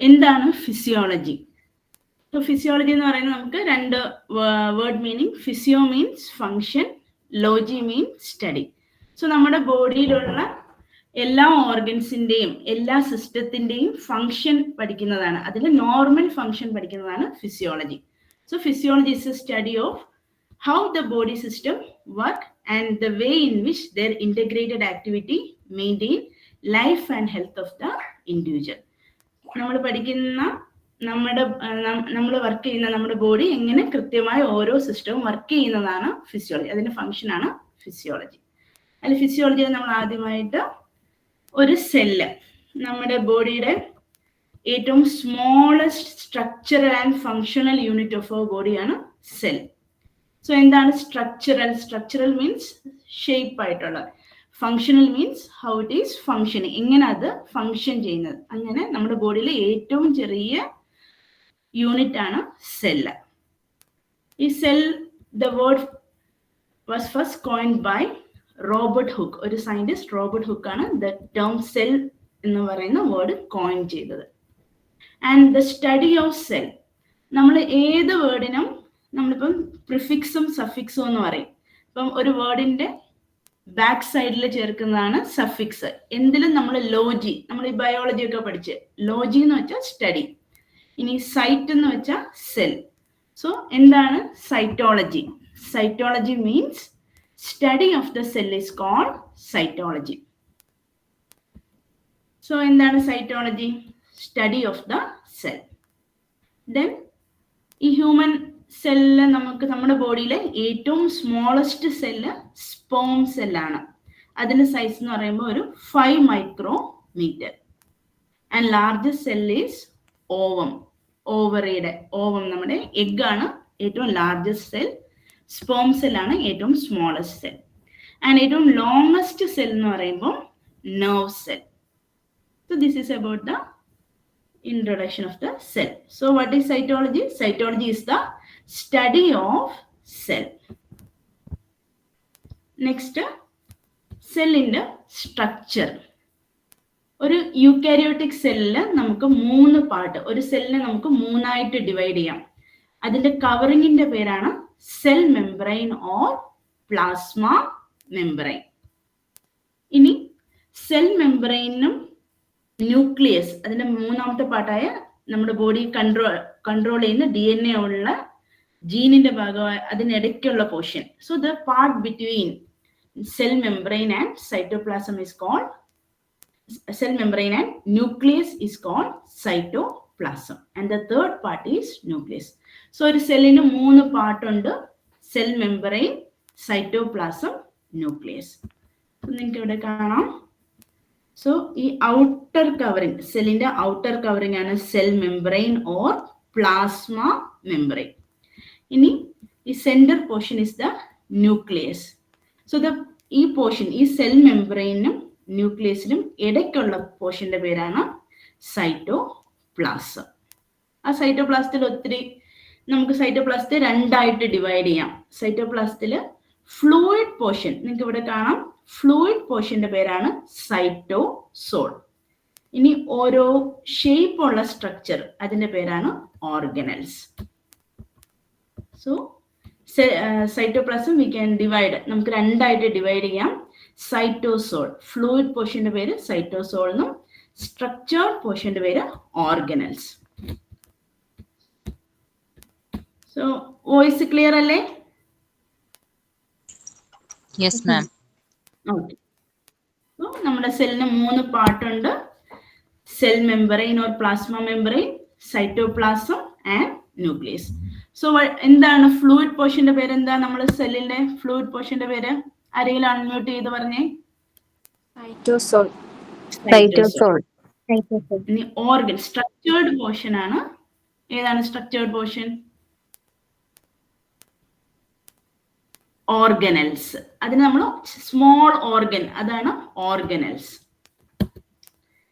എന്താണ് physiology? Physiology എന്ന് പറയുന്നത് നമുക്ക് രണ്ട് word meaning. Physio means function, logy means study. So നമ്മുടെ ബോഡിയിലുള്ള എല്ലാ ഓർഗൻസിന്റെയും എല്ലാ സിസ്റ്റത്തിന്റെയും ഫങ്ഷൻ പഠിക്കുന്നതാണ്. അതിൽ നോർമൽ ഫങ്ഷൻ പഠിക്കുന്നതാണ് physiology. So physiology is a study of how the body system work and the way in which their integrated activity maintain life and health of the individual. നമ്മൾ പഠിക്കുന്ന നമ്മൾ വർക്ക് ചെയ്യുന്ന നമ്മുടെ body എങ്ങനെ കൃത്യമായി ഓരോ സിസ്റ്റവും വർക്ക് ചെയ്യുന്നതാണ് ഫിസിയോളജി. അതിന്റെ ഫംഗ്ഷൻ ആണ് ഫിസിയോളജി. അതിൽ ഫിസിയോളജിയിൽ നമ്മൾ ആദ്യമായിട്ട് ഒരു സെല്ല്, നമ്മുടെ ബോഡിയുടെ ഏറ്റവും smallest structural and functional unit of our ബോഡിയാണ് സെൽ. സോ എന്താണ് സ്ട്രക്ചറൽ? സ്ട്രക്ചറൽ മീൻസ് ഷേപ്പ് ആയിട്ടുള്ളത്. Functional means how it is functioning, എങ്ങനെ അത് ഫങ്ഷൻ ചെയ്യുന്നത്. അങ്ങനെ നമ്മുടെ ബോഡിയിലെ ഏറ്റവും ചെറിയ യൂണിറ്റ് ആണ് സെല്ല്. ഈ cell, the word was first coined by Robert Hooke. ഒരു സയന്റിസ്റ്റ് റോബർട്ട് ഹുക്ക് ആണ് ദ ടേം സെൽ എന്ന് പറയുന്ന വേർഡ് കോയിൻ ചെയ്തത്. And the study of cell, നമ്മൾ ഏത് വേർഡിനും നമ്മളിപ്പം പ്രിഫിക്സും സഫിക്സും എന്ന് പറയും. ഇപ്പം ഒരു വേർഡിന്റെ ബാക്ക് സൈഡിൽ ചേർക്കുന്നതാണ് സഫിക്സ്. എന്തിലും നമ്മൾ ലോജി, നമ്മൾ ഈ ബയോളജി ഒക്കെ പഠിച്ച്, ലോജി എന്ന് വെച്ചാൽ സ്റ്റഡി. ഇനി സൈറ്റ് എന്ന് വെച്ചാൽ സെൽ. സോ എന്താണ് cytology? Cytology means study of the cell is called cytology. So എന്താണ് cytology? Study of the cell. Then ഈ ഹ്യൂമൻ സെല്ല്, നമുക്ക് നമ്മുടെ ബോഡിയിലെ ഏറ്റവും സ്മോളസ്റ്റ് സെല്ല് സ്പേം സെല്ലാണ്. അതിന്റെ സൈസ് എന്ന് പറയുമ്പോൾ ഒരു 5 micrometre. And largest cell is ovum. ഓവറിയുടെ ഓവം, നമ്മുടെ എഗ് ആണ് ഏറ്റവും ലാർജസ്റ്റ് സെൽ. സ്പേം സെല്ലാണ് ഏറ്റവും സ്മോളസ്റ്റ് സെൽ. ആൻഡ് ഏറ്റവും ലോങ്സ്റ്റ് സെൽ എന്ന് പറയുമ്പോൾ nerve cell. So this is about the introduction of the cell. So what is cytology? Cytology is the study of cell. Next, cell in the structure. ഒരു eukaryotic സെല്ലില് നമുക്ക് 3 part, ഒരു സെല്ലിനെ നമുക്ക് 3ആയിട്ട് divide ചെയ്യാം. അതിന്റെ കവറിങ്ങിന്റെ പേരാണ് cell membrane or plasma membrane. ഇനി cell മെംബ്രെയിനും nucleus, അതിന്റെ 3ാമത്തെ പാർട്ടായ നമ്മുടെ ബോഡി കൺട്രോൾ ചെയ്യുന്ന DNA ഉള്ള ജീനിന്റെ ഭാഗമായ അതിനിടയ്ക്കുള്ള portion. So the part between cell membrane and cytoplasm is called, cell membrane and nucleus is called cytoplasm. And the third part is nucleus. So ഒരു സെല്ലിന് 3 പാർട്ടുണ്ട്: സെൽ മെംബ്രെയിൻ, സൈറ്റോപ്ലാസം, ന്യൂക്ലിയസ്. നിങ്ങൾക്ക് ഇവിടെ കാണാം. സോ ഈ ഔട്ടർ കവറിങ്, സെല്ലിന്റെ outer covering ആണ് cell membrane or plasma membrane. ഇനി ഈ centre portion is the nucleus. So ഈ പോർഷൻ, ഈ സെൽ മെംബ്രെയിനും ന്യൂക്ലിയസിനും ഇടയ്ക്കുള്ള പോർഷന്റെ പേരാണ് സൈറ്റോപ്ലാസം. ആ സൈറ്റോപ്ലാസത്തിൽ ഒത്തിരി, നമുക്ക് സൈറ്റോപ്ലാസത്തെ 2ആയിട്ട് ഡിവൈഡ് ചെയ്യാം. സൈറ്റോപ്ലാസത്തിൽ ഫ്ലൂയിഡ് പോർഷൻ നിങ്ങൾക്ക് ഇവിടെ കാണാം. ഫ്ലൂയിഡ് പോർഷന്റെ പേരാണ് സൈറ്റോസോൾ. ഇനി ഓരോ ഷേപ്പ് ഉള്ള സ്ട്രക്ചർ, അതിന്റെ പേരാണ് organelles. So cytoplasm we can divide, നമുക്ക് 2ആയിട്ട് ഡിവൈഡ് ചെയ്യാം. സൈറ്റോസോൾ, ഫ്ലൂയിഡ് പോർഷന്റെ പേര് സൈറ്റോസോൾ എന്നും സ്ട്രക്ചർഡ് പോർഷന്റെ പേര് ഓർഗനൽസ്. സോ വോയിസ് ക്ലിയർ അല്ലേ? Yes ma'am. ഓക്കെ. സോ നമ്മുടെ സെല്ലിന് 3 പാർട്ടുണ്ട്: cell membrane or plasma membrane, cytoplasm and nucleus. So എന്താണ് ഫ്ലൂയിഡ് പോർഷന്റെ പേര്? എന്താ നമ്മുടെ സെല്ലിന്റെ ഫ്ലൂയിഡ് പോർഷന്റെ പേര്? ആരെങ്കിലും അൺമ്യൂട്ട് ചെയ്ത് പറഞ്ഞേ. സൈറ്റോസോൾ. ഇനി ഓർഗൻ, സ്ട്രക്ചേർഡ് പോർഷൻ ആണ്. ഏതാണ് സ്ട്രക്ചേർഡ് പോർഷൻ? ഓർഗനൽസ്. അതിന് നമ്മൾ സ്മോൾ ഓർഗൻ, അതാണ് ഓർഗനൽസ്.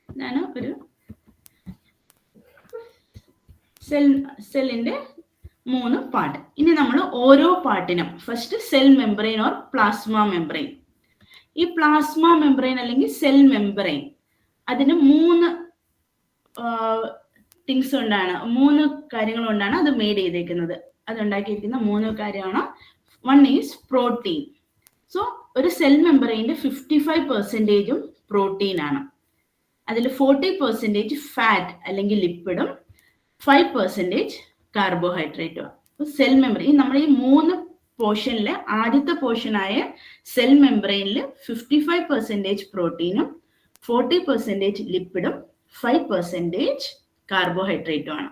ഇതാണ് ഒരു സെല്ലിന്റെ 3 പാർട്ട്. ഇനി നമ്മൾ ഓരോ പാർട്ടിനും first cell membrane or plasma membrane. ഈ പ്ലാസ്മ മെംബ്രെയിൻ അല്ലെങ്കിൽ സെൽ മെംബ്രെയിൻ, അതിന് 3 തിങ്സ് കൊണ്ടാണ്, 3 കാര്യങ്ങൾ കൊണ്ടാണ് അത് മെയ്ഡ് ചെയ്തേക്കുന്നത്. അത് ഉണ്ടാക്കിയിരിക്കുന്ന 3 കാര്യമാണ്. One is protein. സോ ഒരു സെൽ മെമ്പറൈൻ്റെ 55% പ്രോട്ടീൻ ആണ്. അതിൽ 40% ഫാറ്റ് അല്ലെങ്കിൽ ലിപ്പിഡും 5% കാർബോഹൈഡ്രേറ്റും. സെൽ മെമ്പറൈൻ നമ്മുടെ ഈ 3 പോർഷനിലെ ആദ്യത്തെ പോർഷനായ സെൽ മെമ്പറൈനിൽ 55% പ്രോട്ടീനും 40% ലിപ്പിഡും 5% കാർബോഹൈഡ്രേറ്റും ആണ്.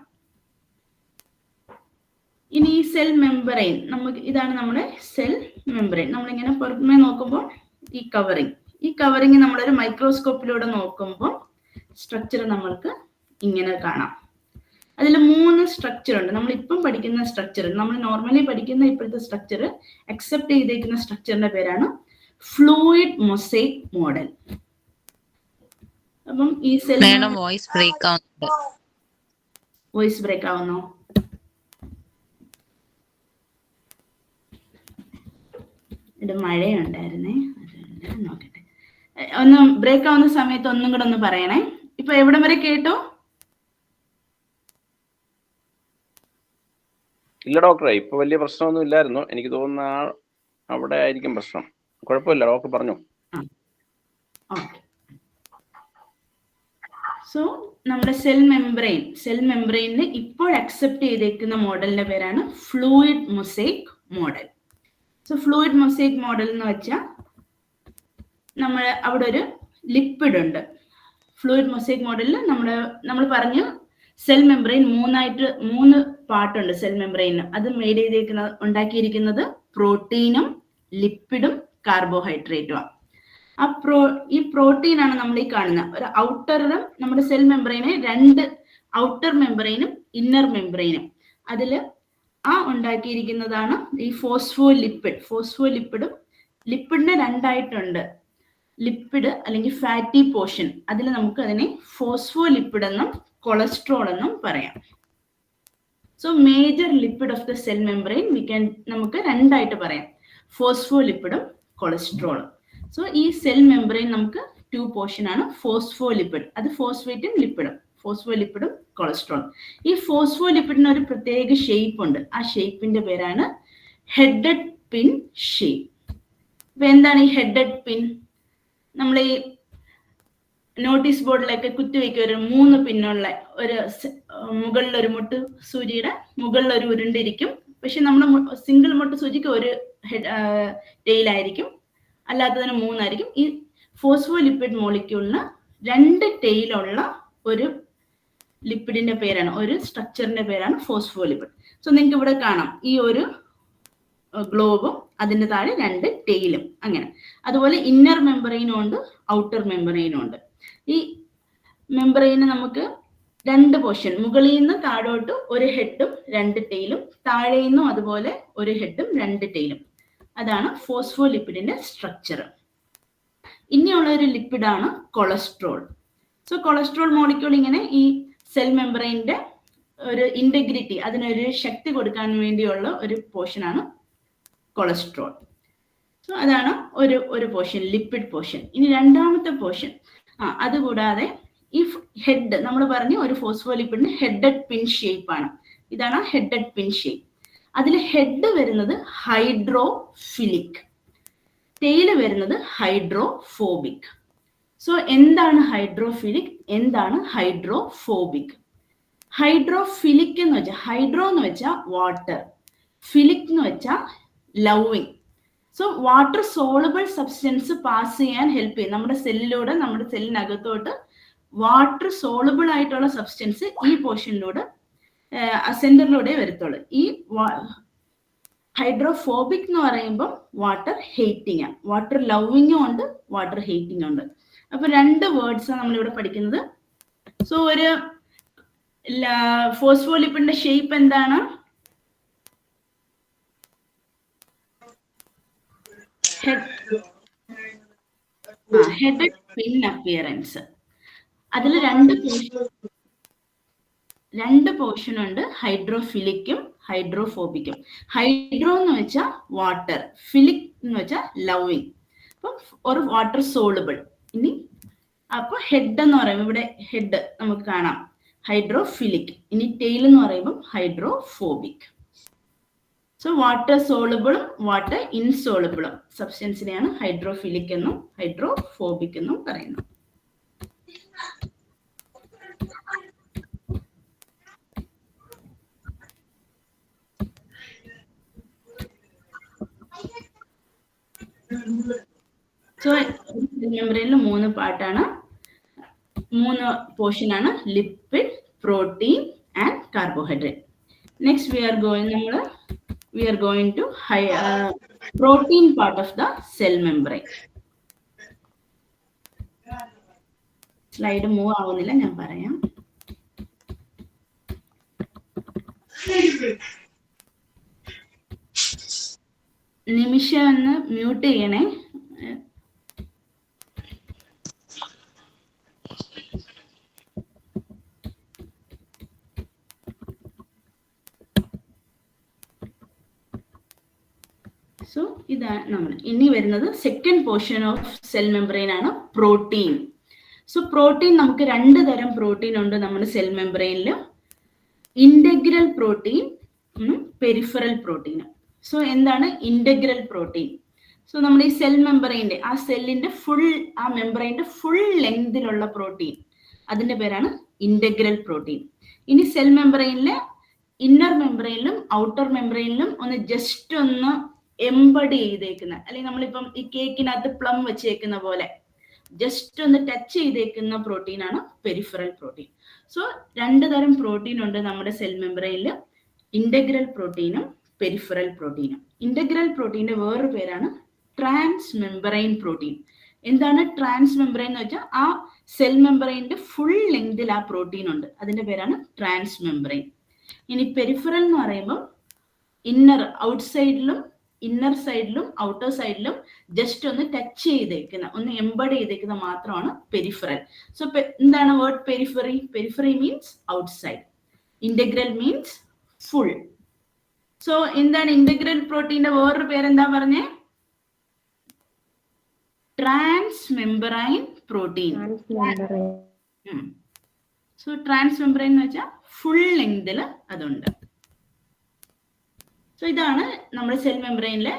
ഇനി ഈ സെൽ മെമ്പറൈൻ നമുക്ക് ഇതാണ് നമ്മുടെ സെൽ മെമ്പറൈൻ. നമ്മളിങ്ങനെ പുറമേ നോക്കുമ്പോൾ ഈ കവറിങ് നമ്മളൊരു മൈക്രോസ്കോപ്പിലൂടെ നോക്കുമ്പോൾ സ്ട്രക്ചർ നമ്മൾക്ക് ഇങ്ങനെ കാണാം. അതിൽ 3 സ്ട്രക്ചർ ഉണ്ട്. നമ്മൾ ഇപ്പം പഠിക്കുന്ന സ്ട്രക്ചർ, നമ്മൾ നോർമലി പഠിക്കുന്ന ഇപ്പോഴത്തെ സ്ട്രക്ചർ, അക്സെപ്റ്റ് ചെയ്തേക്കുന്ന സ്ട്രക്ചറിന്റെ പേരാണ് ഫ്ലൂയിഡ് മൊസൈക് മോഡൽ. അപ്പം ഈ സെൽ വോയിസ് ബ്രേക്ക് ആവുന്നോ? ഇത് മഴയുണ്ടായിരുന്നേ, അതുകൊണ്ട് നോക്കട്ടെ. ഒന്ന് ബ്രേക്ക് ആവുന്ന സമയത്ത് ഒന്നും കൂടെ ഒന്ന് പറയണേ. ഇപ്പൊ എവിടം വരെ കേട്ടോ? ഇല്ല ഡോക്ടറെ, ഇപ്പൊ വലിയ പ്രശ്നമൊന്നും ഇല്ലായിരുന്നു. എനിക്ക് തോന്നുന്ന അവിടെ ആയിരിക്കും പ്രശ്നം. കുഴപ്പമില്ല, ഡോക്ടർ പറഞ്ഞു. സോ നമ്മുടെ സെൽ മെമ്പറൈനിൽ ഇപ്പോൾ അക്സെപ്റ്റ് ചെയ്തേക്കുന്ന മോഡലിന്റെ പേരാണ് fluid mosaic model. So fluid mosaic model എന്ന് വെച്ചാൽ അവിടെ ഒരു ലിപ്പിഡ് ഉണ്ട്. ഫ്ലൂയിഡ് മൊസൈക് മോഡലിൽ നമ്മൾ പറഞ്ഞു സെൽ മെമ്പറൈൻ 3 പാർട്ടുണ്ട് സെൽ മെമ്പറൈന്. അത് മെയ്ഡ് ഉണ്ടാക്കിയിരിക്കുന്നത് പ്രോട്ടീനും ലിപ്പിഡും കാർബോഹൈഡ്രേറ്റും. ഈ പ്രോട്ടീൻ ആണ് നമ്മൾ ഈ കാണുന്ന ഒരു ഔട്ടറും. നമ്മുടെ സെൽ മെമ്പറൈനെ 2 ഔട്ടർ മെമ്പറൈനും ഇന്നർ മെമ്പറൈനും. അതിൽ ഉണ്ടാക്കിയിരിക്കുന്നതാണ് ഈ ഫോസ്ഫോലിപ്പിഡും. ലിപ്പിഡിനെ 2 ആയിട്ടുണ്ട്, ലിപ്പിഡ് അല്ലെങ്കിൽ ഫാറ്റി പോർഷൻ. അതിൽ നമുക്ക് അതിനെ ഫോസ്ഫോലിപ്പിഡ് എന്നും കൊളസ്ട്രോൾ എന്നും പറയാം. So major lipid of the cell membrane നമുക്ക് 2 ആയിട്ട് പറയാം, ഫോസ്ഫോലിപ്പിഡും കൊളസ്ട്രോളും. സോ ഈ സെൽ മെമ്പറൈൻ നമുക്ക് 2 പോർഷൻ ആണ്. ഫോസ്ഫോലിപ്പിഡ്, അത് ഫോസ്ഫേറ്റും ഫോസ്ഫോലിപ്പിഡും കൊളസ്ട്രോളും. ഈ ഫോസ്ഫോലിപ്പിഡിന് ഒരു പ്രത്യേക ഷേപ്പ് ഉണ്ട്. ആ ഷേപ്പിന്റെ പേരാണ് ഹെഡഡ് പിൻ ഷേപ്പ്. അപ്പൊ എന്താണ് ഈ ഹെഡഡ് പിൻ? നമ്മൾ ഈ നോട്ടീസ് ബോർഡിലൊക്കെ കുത്തിവെക്കുക ഒരു 3 പിന്നുള്ള ഒരു മുകളിൽ ഒരു മുട്ട് സൂചിയുടെ മുകളിൽ ഒരു ഉരുണ്ടിരിക്കും. പക്ഷെ നമ്മുടെ സിംഗിൾ മുട്ട് സൂചിക്ക് ഒരു ടെയിലായിരിക്കും, അല്ലാത്തതിന് 3 ആയിരിക്കും. ഈ ഫോസ്ഫോലിപ്പിഡ് മോളിക്യൂളിന് 2 ടെയിലുള്ള ഒരു ലിപ്പിഡിന്റെ പേരാണ്, ഒരു സ്ട്രക്ചറിന്റെ പേരാണ് ഫോസ്ഫോലിപ്പിഡ്. സോ നിങ്ങൾക്ക് ഇവിടെ കാണാം ഈ ഒരു ഗ്ലോബും അതിന്റെ താഴെ 2 ടെയിലും. അങ്ങനെ അതുപോലെ ഇന്നർ മെമ്പറൈനും ഉണ്ട്, ഔട്ടർ മെമ്പറൈനും ഉണ്ട്. ഈ മെമ്പറൈന് നമുക്ക് 2 പോർഷൻ, മുകളിൽ നിന്ന് താഴോട്ട് ഒരു ഹെഡും 2 ടെയിലും, താഴെ നിന്നും അതുപോലെ ഒരു ഹെഡും 2 ടെയിലും. അതാണ് ഫോസ്ഫോലിപ്പിഡിന്റെ സ്ട്രക്ചർ. ഇനിയുള്ള ഒരു ലിപ്പിഡാണ് കൊളസ്ട്രോൾ. സോ കൊളസ്ട്രോൾ മോളിക്യൂൾ ഇങ്ങനെ ഈ സെൽ മെമ്പറൈൻ്റെ ഒരു ഇന്റഗ്രിറ്റി, അതിനൊരു ശക്തി കൊടുക്കാൻ വേണ്ടിയുള്ള ഒരു പോർഷനാണ് കൊളസ്ട്രോൾ. സോ അതാണ് ഒരു പോർഷൻ, ലിപ്പിഡ് പോർഷൻ. ഇനി രണ്ടാമത്തെ പോർഷൻ, അതുകൂടാതെ ഈ ഹെഡ് നമ്മൾ പറഞ്ഞു ഒരു ഫോസ്ഫോലിപ്പിഡിന് ഹെഡഡ് പിൻ ഷേപ്പ് ആണ്. ഇതാണ് ഹെഡഡ് പിൻ ഷേപ്പ്. അതിൽ ഹെഡ് വരുന്നത് ഹൈഡ്രോഫിലിക്, ടെയിൽ വരുന്നത് ഹൈഡ്രോഫോബിക്. സോ എന്താണ് ഹൈഡ്രോഫിലിക്, എന്താണ് ഹൈഡ്രോഫോബിക്? ഹൈഡ്രോഫിലിക് എന്ന് വെച്ചാൽ, ഹൈഡ്രോ എന്ന് വെച്ചാൽ വാട്ടർ, ഫിലിക് എന്ന് വെച്ചാൽ loving. So water soluble substance pass ചെയ്യാൻ ഹെൽപ്പ് ചെയ്യും. നമ്മുടെ സെല്ലിലൂടെ, നമ്മുടെ സെല്ലിനകത്തോട്ട് വാട്ടർ സോളബിൾ ആയിട്ടുള്ള സബ്സ്റ്റൻസ് ഈ പോർഷനിലൂടെ സെന്ററിലൂടെ വരത്തുള്ളൂ. ഈ ഹൈഡ്രോഫോബിക് എന്ന് പറയുമ്പോൾ വാട്ടർ ഹേറ്റിംഗ് ആണ്. വാട്ടർ ലവിങ്ങും ഉണ്ട്, വാട്ടർ ഹേറ്റിംഗ് ഉണ്ട്. അപ്പൊ 2 വേർഡ്സാണ് നമ്മളിവിടെ പഠിക്കുന്നത്. സോ ഒരു ഫോസ്ഫോലിപ്പിഡിന്റെ ഷേപ്പ് എന്താണ്? ഹെഡഡ് പിൻ അപ്പിയറൻസ്. അതിൽ 2 പോർഷൻ ഉണ്ട്, ഹൈഡ്രോഫിലിക്കും ഹൈഡ്രോഫോബിക്കും. ഹൈഡ്രോ എന്ന് വെച്ചാൽ വാട്ടർ, ഫിലിക് എന്ന് വെച്ചാൽ ലവിങ്. അപ്പം ഒരു വാട്ടർ സോളുബിൾ. ഇനി അപ്പൊ ഹെഡ് എന്ന് പറയുമ്പോൾ ഇവിടെ ഹെഡ് നമുക്ക് കാണാം, ഹൈഡ്രോഫിലിക്. ഇനി ടെയിൽ എന്ന് പറയുമ്പോൾ ഹൈഡ്രോഫോബിക്. സോ വാട്ടർ സോളുബിളും വാട്ടർ ഇൻസോളുബിളും സബ്സ്റ്റൻസിനെയാണ് ഹൈഡ്രോഫിലിക് എന്നും ഹൈഡ്രോഫോബിക് എന്നും പറയുന്നത്. സോ മെമ്പറൈനിൽ 3 പാർട്ടാണ്, 3 പോർഷൻ ആണ്: lipid, protein and carbohydrate. Next we are going to protein part of the cell membrane. Slide move ആവുന്നില്ല, ഞാൻ പറയാം. നിമിഷം ഒന്ന് മ്യൂട്ട് ചെയ്യണേ. സോ ഇതാണ് നമ്മൾ ഇനി വരുന്നത് second portion of cell membrane ആണ്, പ്രോട്ടീൻ. സോ പ്രോട്ടീൻ നമുക്ക് 2 തരം പ്രോട്ടീൻ ഉണ്ട് നമ്മുടെ സെൽ മെംബ്രെയിനിൽ: integral protein, peripheral protein. So എന്താണ് ഇന്റഗ്രൽ പ്രോട്ടീൻ? സോ നമ്മുടെ ഈ സെൽ മെംബ്രെയിന്റെ ആ സെല്ലിന്റെ ആ മെംബ്രെയിന്റെ ഫുൾ ലെങ്തിലുള്ള പ്രോട്ടീൻ, അതിന്റെ പേരാണ് ഇന്റഗ്രൽ പ്രോട്ടീൻ. ഇനി സെൽ മെംബ്രെയിനിലെ ഇന്നർ മെംബ്രെയിനിലും ഔട്ടർ മെംബ്രെയിനിലും ഒന്ന് ജസ്റ്റ് ഒന്ന് എംബഡി ചെയ്തേക്കുന്ന, അല്ലെങ്കിൽ നമ്മളിപ്പം ഈ കേക്കിനകത്ത് പ്ലം വെച്ചേക്കുന്ന പോലെ ജസ്റ്റ് ഒന്ന് ടച്ച് ചെയ്തേക്കുന്ന പ്രോട്ടീനാണ് പെരിഫറൽ പ്രോട്ടീൻ. സോ 2 തരം പ്രോട്ടീൻ ഉണ്ട് നമ്മുടെ സെൽ മെംബ്രെയിനിൽ: ഇന്റഗ്രൽ പ്രോട്ടീനും പെരിഫറൽ പ്രോട്ടീനും. ഇന്റഗ്രൽ പ്രോട്ടീന്റെ വേറൊരു പേരാണ് ട്രാൻസ് മെംബ്രെയിൻ പ്രോട്ടീൻ. എന്താണ് ട്രാൻസ് മെംബ്രെയിൻ എന്ന് വെച്ചാൽ ആ സെൽ മെംബ്രെയിന്റെ ഫുൾ ലെങ്തിൽ ആ പ്രോട്ടീൻ ഉണ്ട്, അതിന്റെ പേരാണ് ട്രാൻസ് മെംബ്രെയിൻ. ഇനി പെരിഫറൽ എന്ന് പറയുമ്പോൾ ഔട്ട്സൈഡിലും ഇന്നർ സൈഡിലും ഔട്ടർ സൈഡിലും ജസ്റ്റ് ഒന്ന് ടച്ച് ചെയ്തേക്കുന്ന, ഒന്ന് എംബഡ് ചെയ്തേക്കുന്ന മാത്രമാണ് പെരിഫറൽ. സോ എന്താണ് word periphery? Periphery means outside, integral means full. So എന്താണ് ഇന്റഗ്രൽ പ്രോട്ടീന്റെ വേറൊരു പേരെന്താ പറഞ്ഞേ? Transmembrane protein. So transmembrane എന്ന് വെച്ചാൽ ഫുൾ ലെങ്തിൽ അതുണ്ട്. സോ ഇതാണ് നമ്മുടെ സെൽ മെംബ്രെയിനിലെ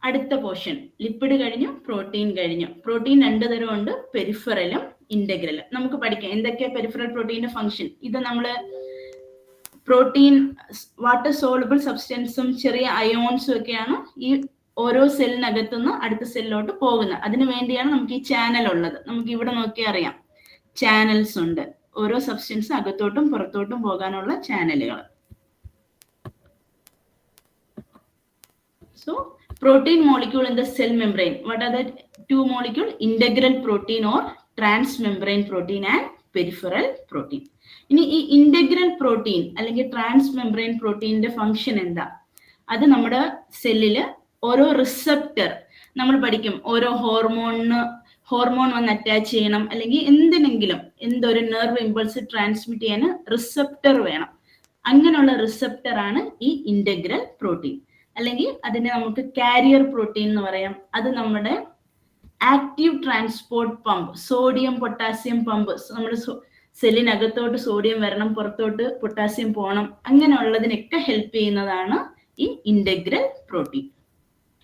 അടുത്ത പോർഷൻ. ലിപ്പിഡ് കഴിഞ്ഞു, പ്രോട്ടീൻ കഴിഞ്ഞു. പ്രോട്ടീൻ 2 തരം ഉണ്ട്, പെരിഫറലും ഇന്റഗ്രലും. നമുക്ക് പഠിക്കാം എന്തൊക്കെയാ പെരിഫറൽ പ്രോട്ടീന്റെ ഫംഗ്ഷൻ. ഇത് നമ്മൾ പ്രോട്ടീൻ വാട്ടർ സോളുബിൾ സബ്സ്റ്റൻസും ചെറിയ അയോൺസും ഒക്കെയാണ് ഈ ഓരോ സെല്ലിനകത്തുനിന്ന് അടുത്ത സെല്ലിലോട്ട് പോകുന്നത്. അതിനു വേണ്ടിയാണ് നമുക്ക് ഈ ചാനൽ ഉള്ളത്. നമുക്ക് ഇവിടെ നോക്കിയാൽ അറിയാം, ചാനൽസ് ഉണ്ട്. ഓരോ സബ്സ്റ്റൻസ് അകത്തോട്ടും പുറത്തോട്ടും പോകാനുള്ള ചാനലുകൾ. So protein molecule in the cell membrane, what are the 2 molecule? Integral protein or transmembrane protein and peripheral protein. ഇനി ഈ ഇന്റഗ്രൽ പ്രോട്ടീൻ അല്ലെങ്കിൽ ട്രാൻസ്മെംബ്രെയിൻ പ്രോട്ടീന്റെ ഫംഗ്ഷൻ എന്താ? അത് നമ്മുടെ സെല്ലില് ഓരോ റിസപ്റ്റർ നമ്മൾ പഠിക്കും. ഓരോ ഹോർമോൺ വന്ന് അറ്റാച്ച് ചെയ്യണം, അല്ലെങ്കിൽ എന്തിനെങ്കിലും എന്തൊരു നെർവ് ഇമ്പൾസ് ട്രാൻസ്മിറ്റ് ചെയ്യാൻ റിസപ്റ്റർ വേണം. അങ്ങനെയുള്ള റിസപ്റ്റർ ആണ് ഈ ഇന്റഗ്രൽ പ്രോട്ടീൻ. അല്ലെങ്കിൽ അതിനെ നമുക്ക് കാരിയർ പ്രോട്ടീൻ എന്ന് പറയാം. അത് നമ്മുടെ active transport pump, sodium potassium pump. നമ്മുടെ സെല്ലിനകത്തോട്ട് സോഡിയം വരണം, പുറത്തോട്ട് പൊട്ടാസ്യം പോകണം, അങ്ങനെയുള്ളതിനൊക്കെ ഹെൽപ്പ് ചെയ്യുന്നതാണ് ഈ ഇന്റഗ്രൽ പ്രോട്ടീൻ.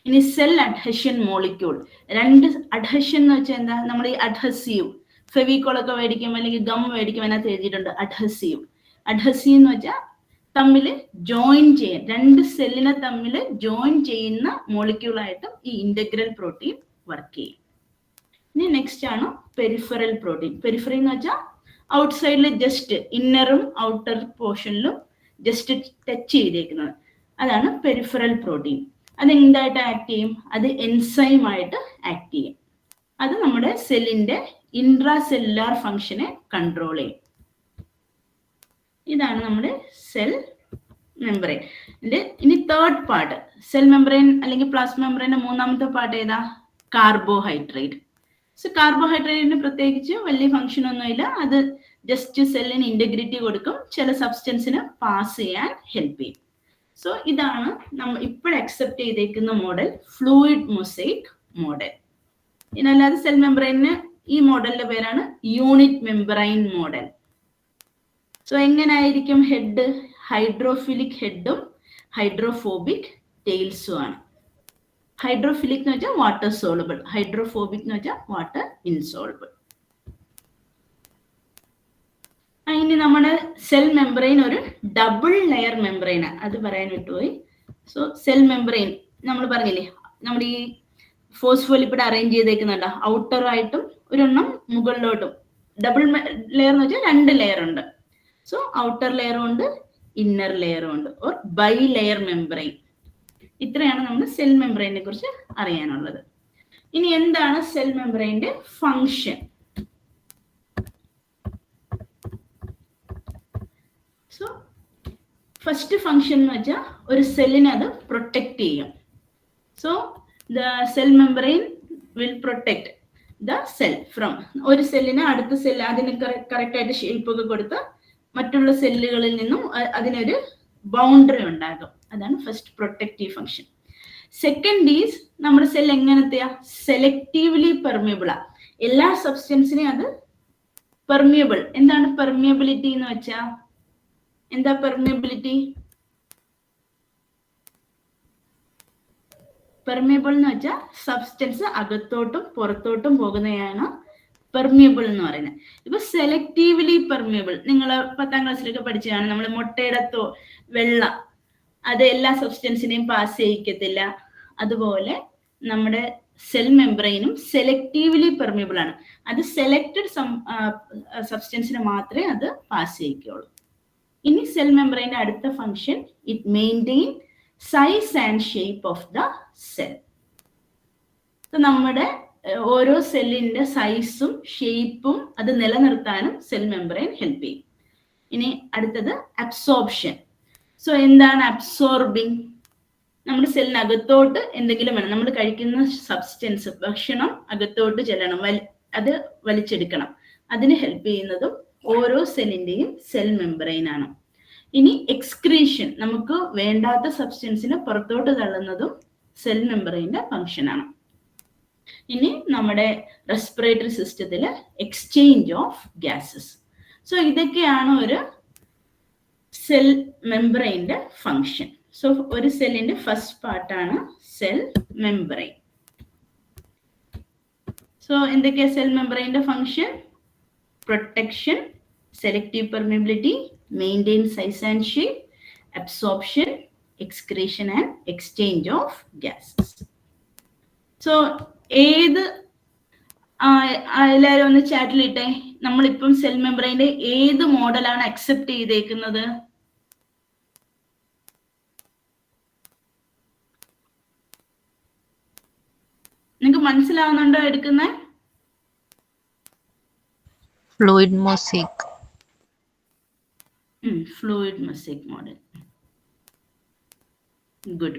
ഇനി സെൽ അഡ്ഹഷൻ മോളിക്യൂൾ. 2 അഡ്ഹഷൻ എന്ന് വെച്ചാൽ എന്താ? നമ്മൾ ഈ അഡ്ഹസീവ് ഫെവിക്കോളൊക്കെ മേടിക്കും, അല്ലെങ്കിൽ ഗം മേടിക്കും, അതിനകത്ത് എഴുതിയിട്ടുണ്ട് അഡ്ഹസീവ്. അഡ്ഹസീവ് എന്ന് വെച്ചാൽ തമ്മിൽ ജോയിൻ ചെയ്യാൻ, 2 സെല്ലിനെ തമ്മിൽ ജോയിൻ ചെയ്യുന്ന മോളിക്യൂളായിട്ടും ഈ ഇന്റഗ്രൽ പ്രോട്ടീൻ വർക്ക് ചെയ്യും. ഇനി നെക്സ്റ്റ് ആണ് പെരിഫറൽ പ്രോട്ടീൻ. പെരിഫറി എന്ന് വെച്ചാൽ ഔട്ട്സൈഡിൽ ജസ്റ്റ് ഇന്നറും ഔട്ടർ പോർഷനിലും ജസ്റ്റ് ടച്ച് ചെയ്തേക്കുന്നത്, അതാണ് പെരിഫറൽ പ്രോട്ടീൻ. അത് എന്തായിട്ട് ആക്ട് ചെയ്യും? അത് എൻസൈം ആയിട്ട് ആക്ട് ചെയ്യും. അത് നമ്മുടെ സെല്ലിന്റെ ഇൻട്രാ സെല്ലുലാർ ഫംഗ്ഷനെ കൺട്രോൾ ചെയ്യും. ഇതാണ് നമ്മുടെ സെൽ മെംബ്രെയിൻ. ഇനി തേർഡ് പാർട്ട് സെൽ മെംബ്രെയിൻ അല്ലെങ്കിൽ പ്ലാസ്മ മെംബ്രെയിന്റെ 3ാമത്തെ പാർട്ട് ഏതാ? കാർബോഹൈഡ്രേറ്റ്. സോ കാർബോഹൈഡ്രേറ്റിന് പ്രത്യേകിച്ച് വലിയ ഫംഗ്ഷൻ ഒന്നുമില്ല. അത് ജസ്റ്റ് സെല്ലിന് ഇന്റഗ്രിറ്റി കൊടുക്കും, ചില സബ്സ്റ്റൻസിന് പാസ് ചെയ്യാൻ ഹെൽപ്പ് ചെയ്യും. സോ ഇതാണ് നമ്മൾ ഇപ്പോൾ അക്സെപ്റ്റ് ചെയ്തേക്കുന്ന മോഡൽ, ഫ്ലൂയിഡ് മൊസൈക്ക് മോഡൽ. ഇതിനല്ലാതെ സെൽ മെംബ്രെയിന് ഈ മോഡലിന്റെ പേരാണ് യൂണിറ്റ് മെംബ്രെയിൻ മോഡൽ. സോ എങ്ങനായിരിക്കും ഹെഡ്? ഹൈഡ്രോഫിലിക് ഹെഡും ഹൈഡ്രോഫോബിക് ടെയിൽസും ആണ്. ഹൈഡ്രോഫിലിക് എന്ന് വെച്ചാൽ വാട്ടർ സോളുബിൾ, ഹൈഡ്രോഫോബിക് എന്ന് വെച്ചാൽ വാട്ടർ ഇൻസോളുബിൾ. ഇനി നമ്മുടെ സെൽ മെംബ്രെയിൻ ഒരു ഡബിൾ ലെയർ മെംബ്രെയിനാണ്, അത് പറയാൻ വിട്ടുപോയി. സോ സെൽ മെംബ്രെയിൻ നമ്മൾ പറഞ്ഞില്ലേ, നമ്മൾ ഈ ഫോസ്ഫോലിപ്പിഡ് അറേഞ്ച് ചെയ്തേക്കുന്നുണ്ട്, ഔട്ടറായിട്ടും ഒരെണ്ണം മുകളിലോട്ടും. ഡബിൾ ലെയർ എന്ന് വെച്ചാൽ 2 ലെയർ ഉണ്ട്. സോ ഔട്ടർ ലെയറും ഉണ്ട്, ഇന്നർ ലെയറും ഉണ്ട്, ഓർ ബൈ ലെയർ മെംബ്രെയിൻ. ഇത്രയാണ് നമ്മൾ സെൽ മെംബ്രെയിനെ കുറിച്ച് അറിയാനുള്ളത്. ഇനി എന്താണ് സെൽ മെംബ്രെയിന്റെ ഫങ്ഷൻ? സോ ഫസ്റ്റ് ഫങ്ഷൻ എന്ന് വെച്ചാൽ ഒരു സെല്ലിനെ അത് പ്രൊട്ടക്ട് ചെയ്യും. So the cell membrane will protect the cell from, ഒരു സെല്ലിന് അടുത്ത സെല്ല് അതിന് കറക്റ്റ് ആയിട്ട് ഷേപ്പ് ഒക്കെ കൊടുത്ത് മറ്റുള്ള സെല്ലുകളിൽ നിന്നും അതിനൊരു ബൗണ്ടറി ഉണ്ടാകും. അതാണ് first protective function. Second is നമ്മുടെ സെൽ എങ്ങനത്തെയാ? സെലക്റ്റീവ്ലി പെർമിയബിളാ. എല്ലാ സബ്സ്റ്റൻസിനെയും അത് പെർമിയബിൾ. എന്താണ് പെർമിയബിലിറ്റി എന്ന് വെച്ചാ? എന്താ പെർമിയബിലിറ്റി? പെർമിയബിൾ എന്ന് വെച്ചാൽ സബ്സ്റ്റൻസ് അകത്തോട്ടും പുറത്തോട്ടും പോകുന്നതാണ് പെർമിയബിൾ എന്ന് പറയുന്നത്. ഇപ്പൊ സെലക്റ്റീവ്ലി പെർമിയബിൾ നിങ്ങൾ 10ാം ക്ലാസ്സിലൊക്കെ പഠിച്ചതാണ്. നമ്മൾ മുട്ടയുടെ വെള്ള അത് എല്ലാ സബ്സ്റ്റൻസിനെയും പാസ് ചെയ്യിക്കത്തില്ല. അതുപോലെ നമ്മുടെ സെൽ മെംബ്രെയിനും സെലക്റ്റീവ്ലി പെർമിയബിൾ ആണ്. അത് സെലക്റ്റഡ് സബ്സ്റ്റൻസിന് മാത്രമേ അത് പാസ് ചെയ്യിക്കുള്ളൂ. ഇനി സെൽ മെംബ്രെയിന്റെ അടുത്ത function, it maintain size and shape of the cell. നമ്മുടെ ഓരോ സെല്ലിന്റെ സൈസും ഷേപ്പും അത് നിലനിർത്താനും സെൽ മെംബ്രെയിൻ ഹെൽപ്പ് ചെയ്യും. ഇനി അടുത്തത് അബ്സോർപ്ഷൻ. സോ എന്താണ് അബ്സോർബിങ്? നമ്മുടെ സെല്ലിനകത്തോട്ട് എന്തെങ്കിലും വേണം, നമ്മൾ കഴിക്കുന്ന സബ്സ്റ്റൻസ് ഭക്ഷണം അകത്തോട്ട് ചെല്ലണം, അത് വലിച്ചെടുക്കണം. അതിന് ഹെൽപ്പ് ചെയ്യുന്നതും ഓരോ സെല്ലിന്റെയും സെൽ മെംബ്രെയിൻ ആണ്. ഇനി എക്സ്ക്രീഷൻ, നമുക്ക് വേണ്ടാത്ത സബ്സ്റ്റൻസിനെ പുറത്തോട്ട് തള്ളുന്നതും സെൽ മെംബ്രെയിന്റെ ഫംഗ്ഷൻ ആണ്. ഇനി നമ്മുടെ റെസ്പിറേറ്ററി സിസ്റ്റത്തില് എക്സ്ചേഞ്ച് ഓഫ് ഗ്യാസസ്. സോ ഇതൊക്കെയാണ് ഒരു സെൽ മെംബ്രെയിന്റെ ഫംഗ്ഷൻ. സോ ഒരു സെല്ലിന്റെ ഫസ്റ്റ് പാർട്ടാണ് സെൽ മെംബ്രെയിൻ. സോ എന്തൊക്കെയാ സെൽ മെംബ്രെയിന്റെ function? Protection, selective permeability, maintain size and shape, absorption, excretion and exchange of gases. So ഏത് എല്ലാവരും ഒന്ന് ചാറ്റിലിട്ടെ, നമ്മളിപ്പം സെൽ മെംബ്രെയിന്റെ ഏത് മോഡലാണ് അക്സെപ്റ്റ് ചെയ്തേക്കുന്നത്? നിങ്ങൾക്ക് മനസ്സിലാവുന്നുണ്ടോ എടുക്കുന്ന? Fluid mosaic. Fluid mosaic model. Good.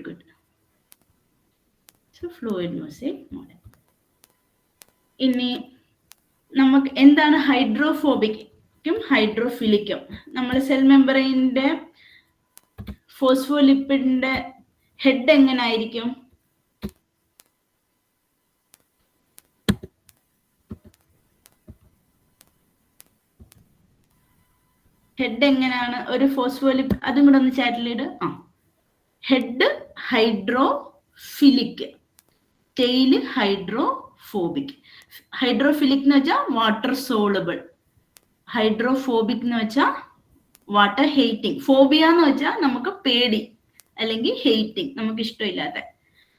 So fluid mosaic model. ഇനി നമുക്ക് എന്താണ് ഹൈഡ്രോഫോബിക്കും ഹൈഡ്രോഫിലിക്കും? നമ്മൾ സെൽ മെംബ്രെയിന്റെ ഫോസ്ഫോലിപ്പിഡിന്റെ ഹെഡ് എങ്ങനായിരിക്കും? ഹെഡ് എങ്ങനെയാണ്? ഒരു ഫോസ്ഫോലിപ്പ്, അതും കൂടെ ഒന്ന് ചാറ്റിലിട്. Head hydrophilic, tail hydrophobic. Hydrophilic എന്ന് വെച്ചാൽ വാട്ടർ സോളബിൾ, ഹൈഡ്രോഫോബിക് എന്ന് വെച്ചാൽ വാട്ടർ ഹെയ്റ്റിംഗ്. ഫോബിയ എന്ന് വെച്ചാൽ നമുക്ക് പേടി അല്ലെങ്കിൽ ഹെയ്റ്റിംഗ്, നമുക്ക് ഇഷ്ടമില്ലാത്ത.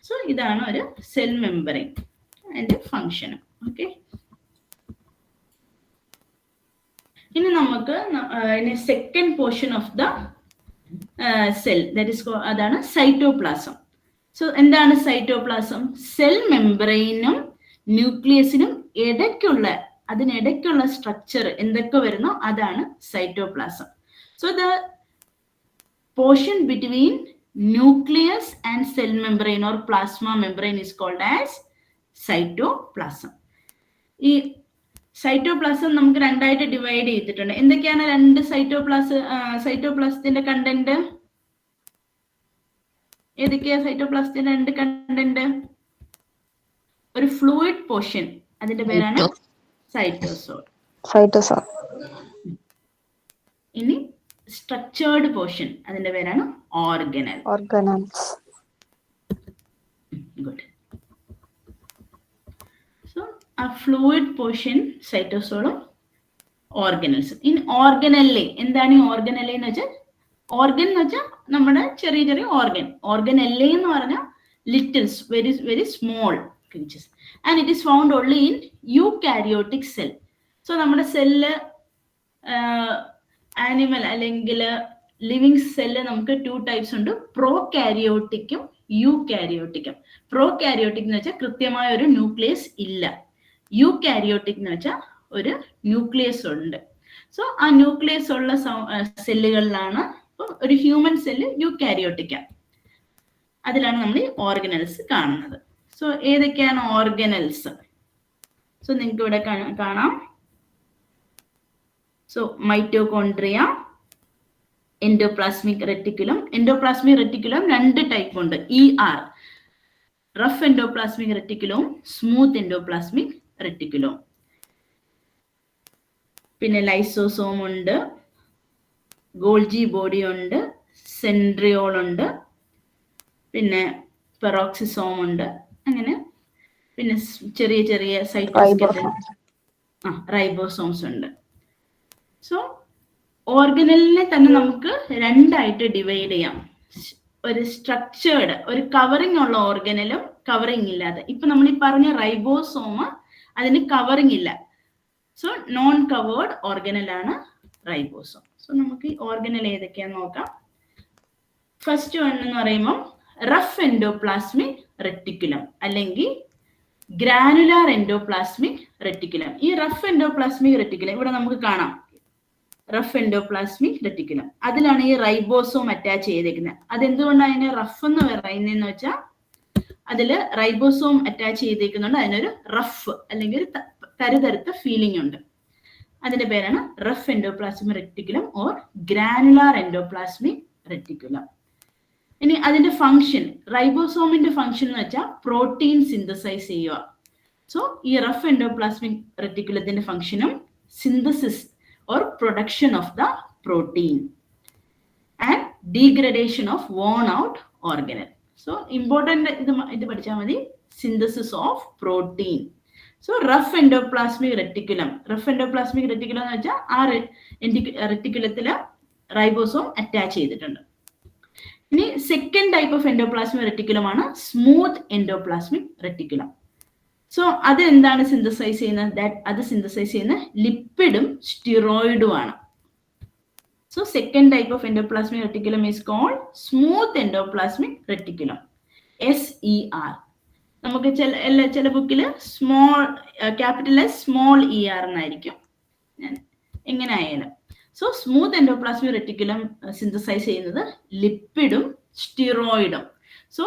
സോ ഇതാണ് ഒരു സെൽ മെംബ്രെയിൻ, അതിന്റെ ഫങ്ഷൻ. ഓക്കെ, ഇനി നമുക്ക് second portion of the cell, that is അതാണ് സൈറ്റോപ്ലാസം. സോ എന്താണ് സൈറ്റോപ്ലാസം? സെൽ മെംബ്രെയിനും ന്യൂക്ലിയസിനും അതിനിടയ്ക്കുള്ള സ്ട്രക്ചർ എന്തൊക്കെ വരുന്നോ അതാണ് cytoplasm. So the portion between nucleus and cell membrane or plasma membrane is called as cytoplasm. ഈ സൈറ്റോപ്ലാസം നമുക്ക് രണ്ടായിട്ട് ഡിവൈഡ് ചെയ്തിട്ടുണ്ട്. എന്തൊക്കെയാണ് രണ്ട് സൈറ്റോപ്ലാസത്തിന്റെ കണ്ടന്റ്? ഏതൊക്കെയാ സൈറ്റോപ്ലാസത്തിന്റെ രണ്ട് കണ്ടന്റ്? ഒരു ഫ്ലൂയിഡ് പോർഷൻ, അതിന്റെ പേരാണ് സൈറ്റോസോൾ. ഇനി സ്ട്രക്ചേർഡ് പോർഷൻ, അതിന്റെ പേരാണ് ഓർഗനൽ. ഓർഗനൽസ്. ഗുഡ്. സോ ആ ഫ്ലൂയിഡ് പോർഷൻ സൈറ്റോസോളും ഓർഗനൽസും. ഇനി ഓർഗനല്ലേ, എന്താണ് ഈ ഓർഗനല്ലേ എന്ന് വെച്ചാൽ, ഓർഗൻ എന്ന് വെച്ചാൽ നമ്മുടെ ചെറിയ ചെറിയ ഓർഗൻ. ഓർഗനല്ലേ എന്ന് പറഞ്ഞാൽ littles, very very small creatures, and it is found only in eukaryotic cell. So നമ്മുടെ സെല്ല്, ആനിമൽ അല്ലെങ്കിൽ ലിവിങ് സെല്ല് നമുക്ക് 2 ടൈപ്സ് ഉണ്ട്, പ്രോകാരിയോട്ടിക്കും യൂകാരിയോട്ടിക്കും. പ്രോകാരിയോട്ടിക് എന്ന് വെച്ചാൽ കൃത്യമായ ഒരു ന്യൂക്ലിയസ് ഇല്ല. യൂകാരിയോട്ടിക് എന്ന് വെച്ചാൽ ഒരു ന്യൂക്ലിയസ് ഉണ്ട്. സോ ആ ന്യൂക്ലിയസ് ഉള്ള സെല്ലുകളിലാണ് ഒരു ഹ്യൂമൻ സെല്ല് യൂകാരിയോട്ടിക്ക. അതിലാണ് നമ്മൾ ഈ ഓർഗനൽസ് കാണുന്നത്. സോ ഏതൊക്കെയാണ് ഓർഗനൽസ്? സോ നിങ്ങൾക്ക് ഇവിടെ കാണാം. So mitochondria, endoplasmic reticulum. Endoplasmic reticulum 2 type ഉണ്ട്, ER, റഫ് എൻഡോപ്ലാസ്മിക് റെറ്റിക്കുലവും സ്മൂത്ത് എൻഡോപ്ലാസ്മിക് റെറ്റിക്കുലവും. പിന്നെ ലൈസോസോം ഉണ്ട്, ഗോൾജി ബോഡി ഉണ്ട്, സെൻട്രിയോൾ ഉണ്ട്, പിന്നെ പെറോക്സിസോം ഉണ്ട്, അങ്ങനെ പിന്നെ ചെറിയ ചെറിയ സൈറ്റോസ്കെലറ്റൻ, റൈബോസോംസ് ഉണ്ട്. സോ ഓർഗനലിനെ തന്നെ നമുക്ക് 2 ആയിട്ട് ഡിവൈഡ് ചെയ്യാം. ഒരു സ്ട്രക്ചേർഡ്, ഒരു കവറിങ് ഉള്ള ഓർഗനലും കവറിങ് ഇല്ലാതെ. ഇപ്പൊ നമ്മൾ ഈ പറഞ്ഞ റൈബോസോം, അതിന് കവറിങ് ഇല്ല. സോ നോൺ കവേർഡ് ഓർഗനലാണ് റൈബോസോം. സോ നമുക്ക് ഈ ഓർഗനൽ ഏതൊക്കെയാന്ന് നോക്കാം. ഫസ്റ്റ് വൺ എന്ന് പറയുമ്പോൾ റഫ് എൻഡോപ്ലാസ്മിക് റെറ്റിക്കുലം അല്ലെങ്കിൽ ഗ്രാനുലാർ എൻഡോപ്ലാസ്മിക് റെറ്റിക്കുലം. ഈ റഫ് എൻഡോപ്ലാസ്മിക് റെറ്റിക്കുലം ഇവിടെ നമുക്ക് കാണാം, റഫ് എൻഡോപ്ലാസ്മിക് റെറ്റിക്കുലം. അതിലാണ് ഈ റൈബോസോം അറ്റാച്ച് ചെയ്തേക്കുന്നത്. അതെന്തുകൊണ്ടാണ് അതിനെ റഫ് എന്ന് പറയുന്നതെന്ന് വെച്ചാൽ അതില് റൈബോസോം അറ്റാച്ച് ചെയ്തേക്കുന്നുണ്ട്. അതിനൊരു റഫ് അല്ലെങ്കിൽ ഒരു തരുതരുത്ത ഫീലിംഗ് ഉണ്ട്. അതിന്റെ പേരാണ് rough endoplasmic reticulum or granular endoplasmic reticulum. ഇനി അതിന്റെ ഫംഗ്ഷൻ, റൈബോസോമിന്റെ ഫംഗ്ഷൻ എന്ന് വെച്ചാൽ പ്രോട്ടീൻ സിന്തസൈസ് ചെയ്യുക. സോ ഈ റഫ് എൻഡോപ്ലാസ്മിക് റെറ്റിക്കുലത്തിന്റെ ഫംഗ്ഷനും synthesis or production of the protein and degradation of worn out organelle. So important ഇത് പഠിച്ചാൽ മതി, synthesis of protein. So rough endoplasmic reticulum, rough endoplasmic reticulum എന്ന് വെച്ചാൽ ആ റെറ്റിക്കുലത്തില് റൈബോസോം അറ്റാച്ച് ചെയ്തിട്ടുണ്ട്. ഇനി second type of endoplasmic reticulum ആണ് smooth endoplasmic reticulum. So അത് എന്താണ് സിന്തസൈസ് ചെയ്യുന്നത്? അത് സിന്തസൈസ് ചെയ്യുന്ന ലിപ്പിഡും സ്റ്റിറോയിഡും ആണ്. So second type of endoplasmic reticulum is called smooth endoplasmic reticulum, SER. നമുക്ക് ചില ബുക്കിൽ small capital S small ER എന്നായിരിക്കും, എങ്ങനെ ആയാലും. So smooth endoplasmic reticulum synthesize ചെയ്യുന്നത് ലിപ്പിഡും സ്റ്റിറോയിഡും. സോ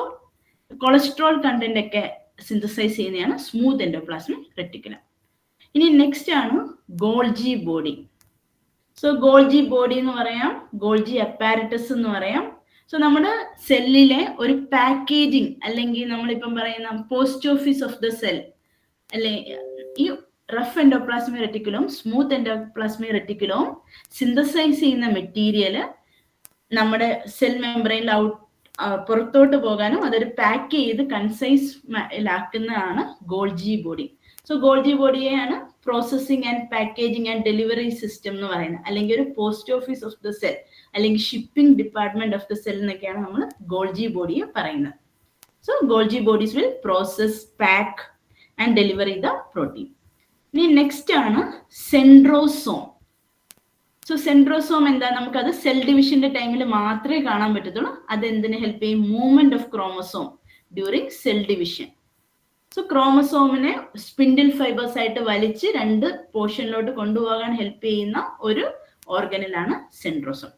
കൊളസ്ട്രോൾ കണ്ടന്റ് ഒക്കെ സിന്തസൈസ് ചെയ്യുന്നതാണ് സ്മൂത്ത് എൻഡോപ്ലാസ്മിക് റെറ്റിക്കുലം. ഇനി നെക്സ്റ്റ് ആണ് Golgi body. So Golgi body എന്ന് പറയാം, ഗോൾജി അപ്പാരറ്റസ് എന്ന് പറയാം. സോ നമ്മുടെ സെല്ലിലെ ഒരു പാക്കേജിങ് അല്ലെങ്കിൽ നമ്മളിപ്പം പറയുന്ന post office of the cell അല്ലെ, ഈ റഫ് എൻഡോപ്ലാസ്മിക് റെറ്റിക്കുലവും സ്മൂത്ത് എൻഡോപ്ലാസ്മിക് റെറ്റിക്കുലവും സിന്തസൈസ് ചെയ്യുന്ന മെറ്റീരിയൽ നമ്മുടെ സെൽ മെംബ്രെയിനിൽ പുറത്തോട്ട് പോകാനും അതൊരു പാക്ക് ചെയ്ത് കൺസൈസിലാക്കുന്നതാണ് ഗോൾജി ബോഡി. സോ ഗോൾജി ബോഡിയെയാണ് processing and packaging and delivery system എന്ന് പറയുന്നത്, അല്ലെങ്കിൽ ഒരു post office of the cell അല്ലെങ്കിൽ shipping department of the cell എന്നൊക്കെയാണ് നമ്മൾ ഗോൾജി ബോഡിയെ പറയുന്നത്. So Golgi bodies will process, pack and delivery the protein. ഇനി നെക്സ്റ്റ് ആണ് സെൻട്രോസോം. സോ സെൻട്രോസോം എന്താ? നമുക്കത് സെൽ ഡിവിഷന്റെ ടൈമിൽ മാത്രമേ കാണാൻ പറ്റത്തുള്ളൂ. അത് എന്തിനു ഹെൽപ്പ് ചെയ്യും? Movement of chromosome during cell division. So ക്രോമസോമിനെ സ്പിൻഡിൽ ഫൈബേഴ്സ് ആയിട്ട് വലിച്ച് 2 പോർഷനിലോട്ട് കൊണ്ടുപോകാൻ ഹെൽപ്പ് ചെയ്യുന്ന ഒരു ഓർഗനലാണ് centrosome.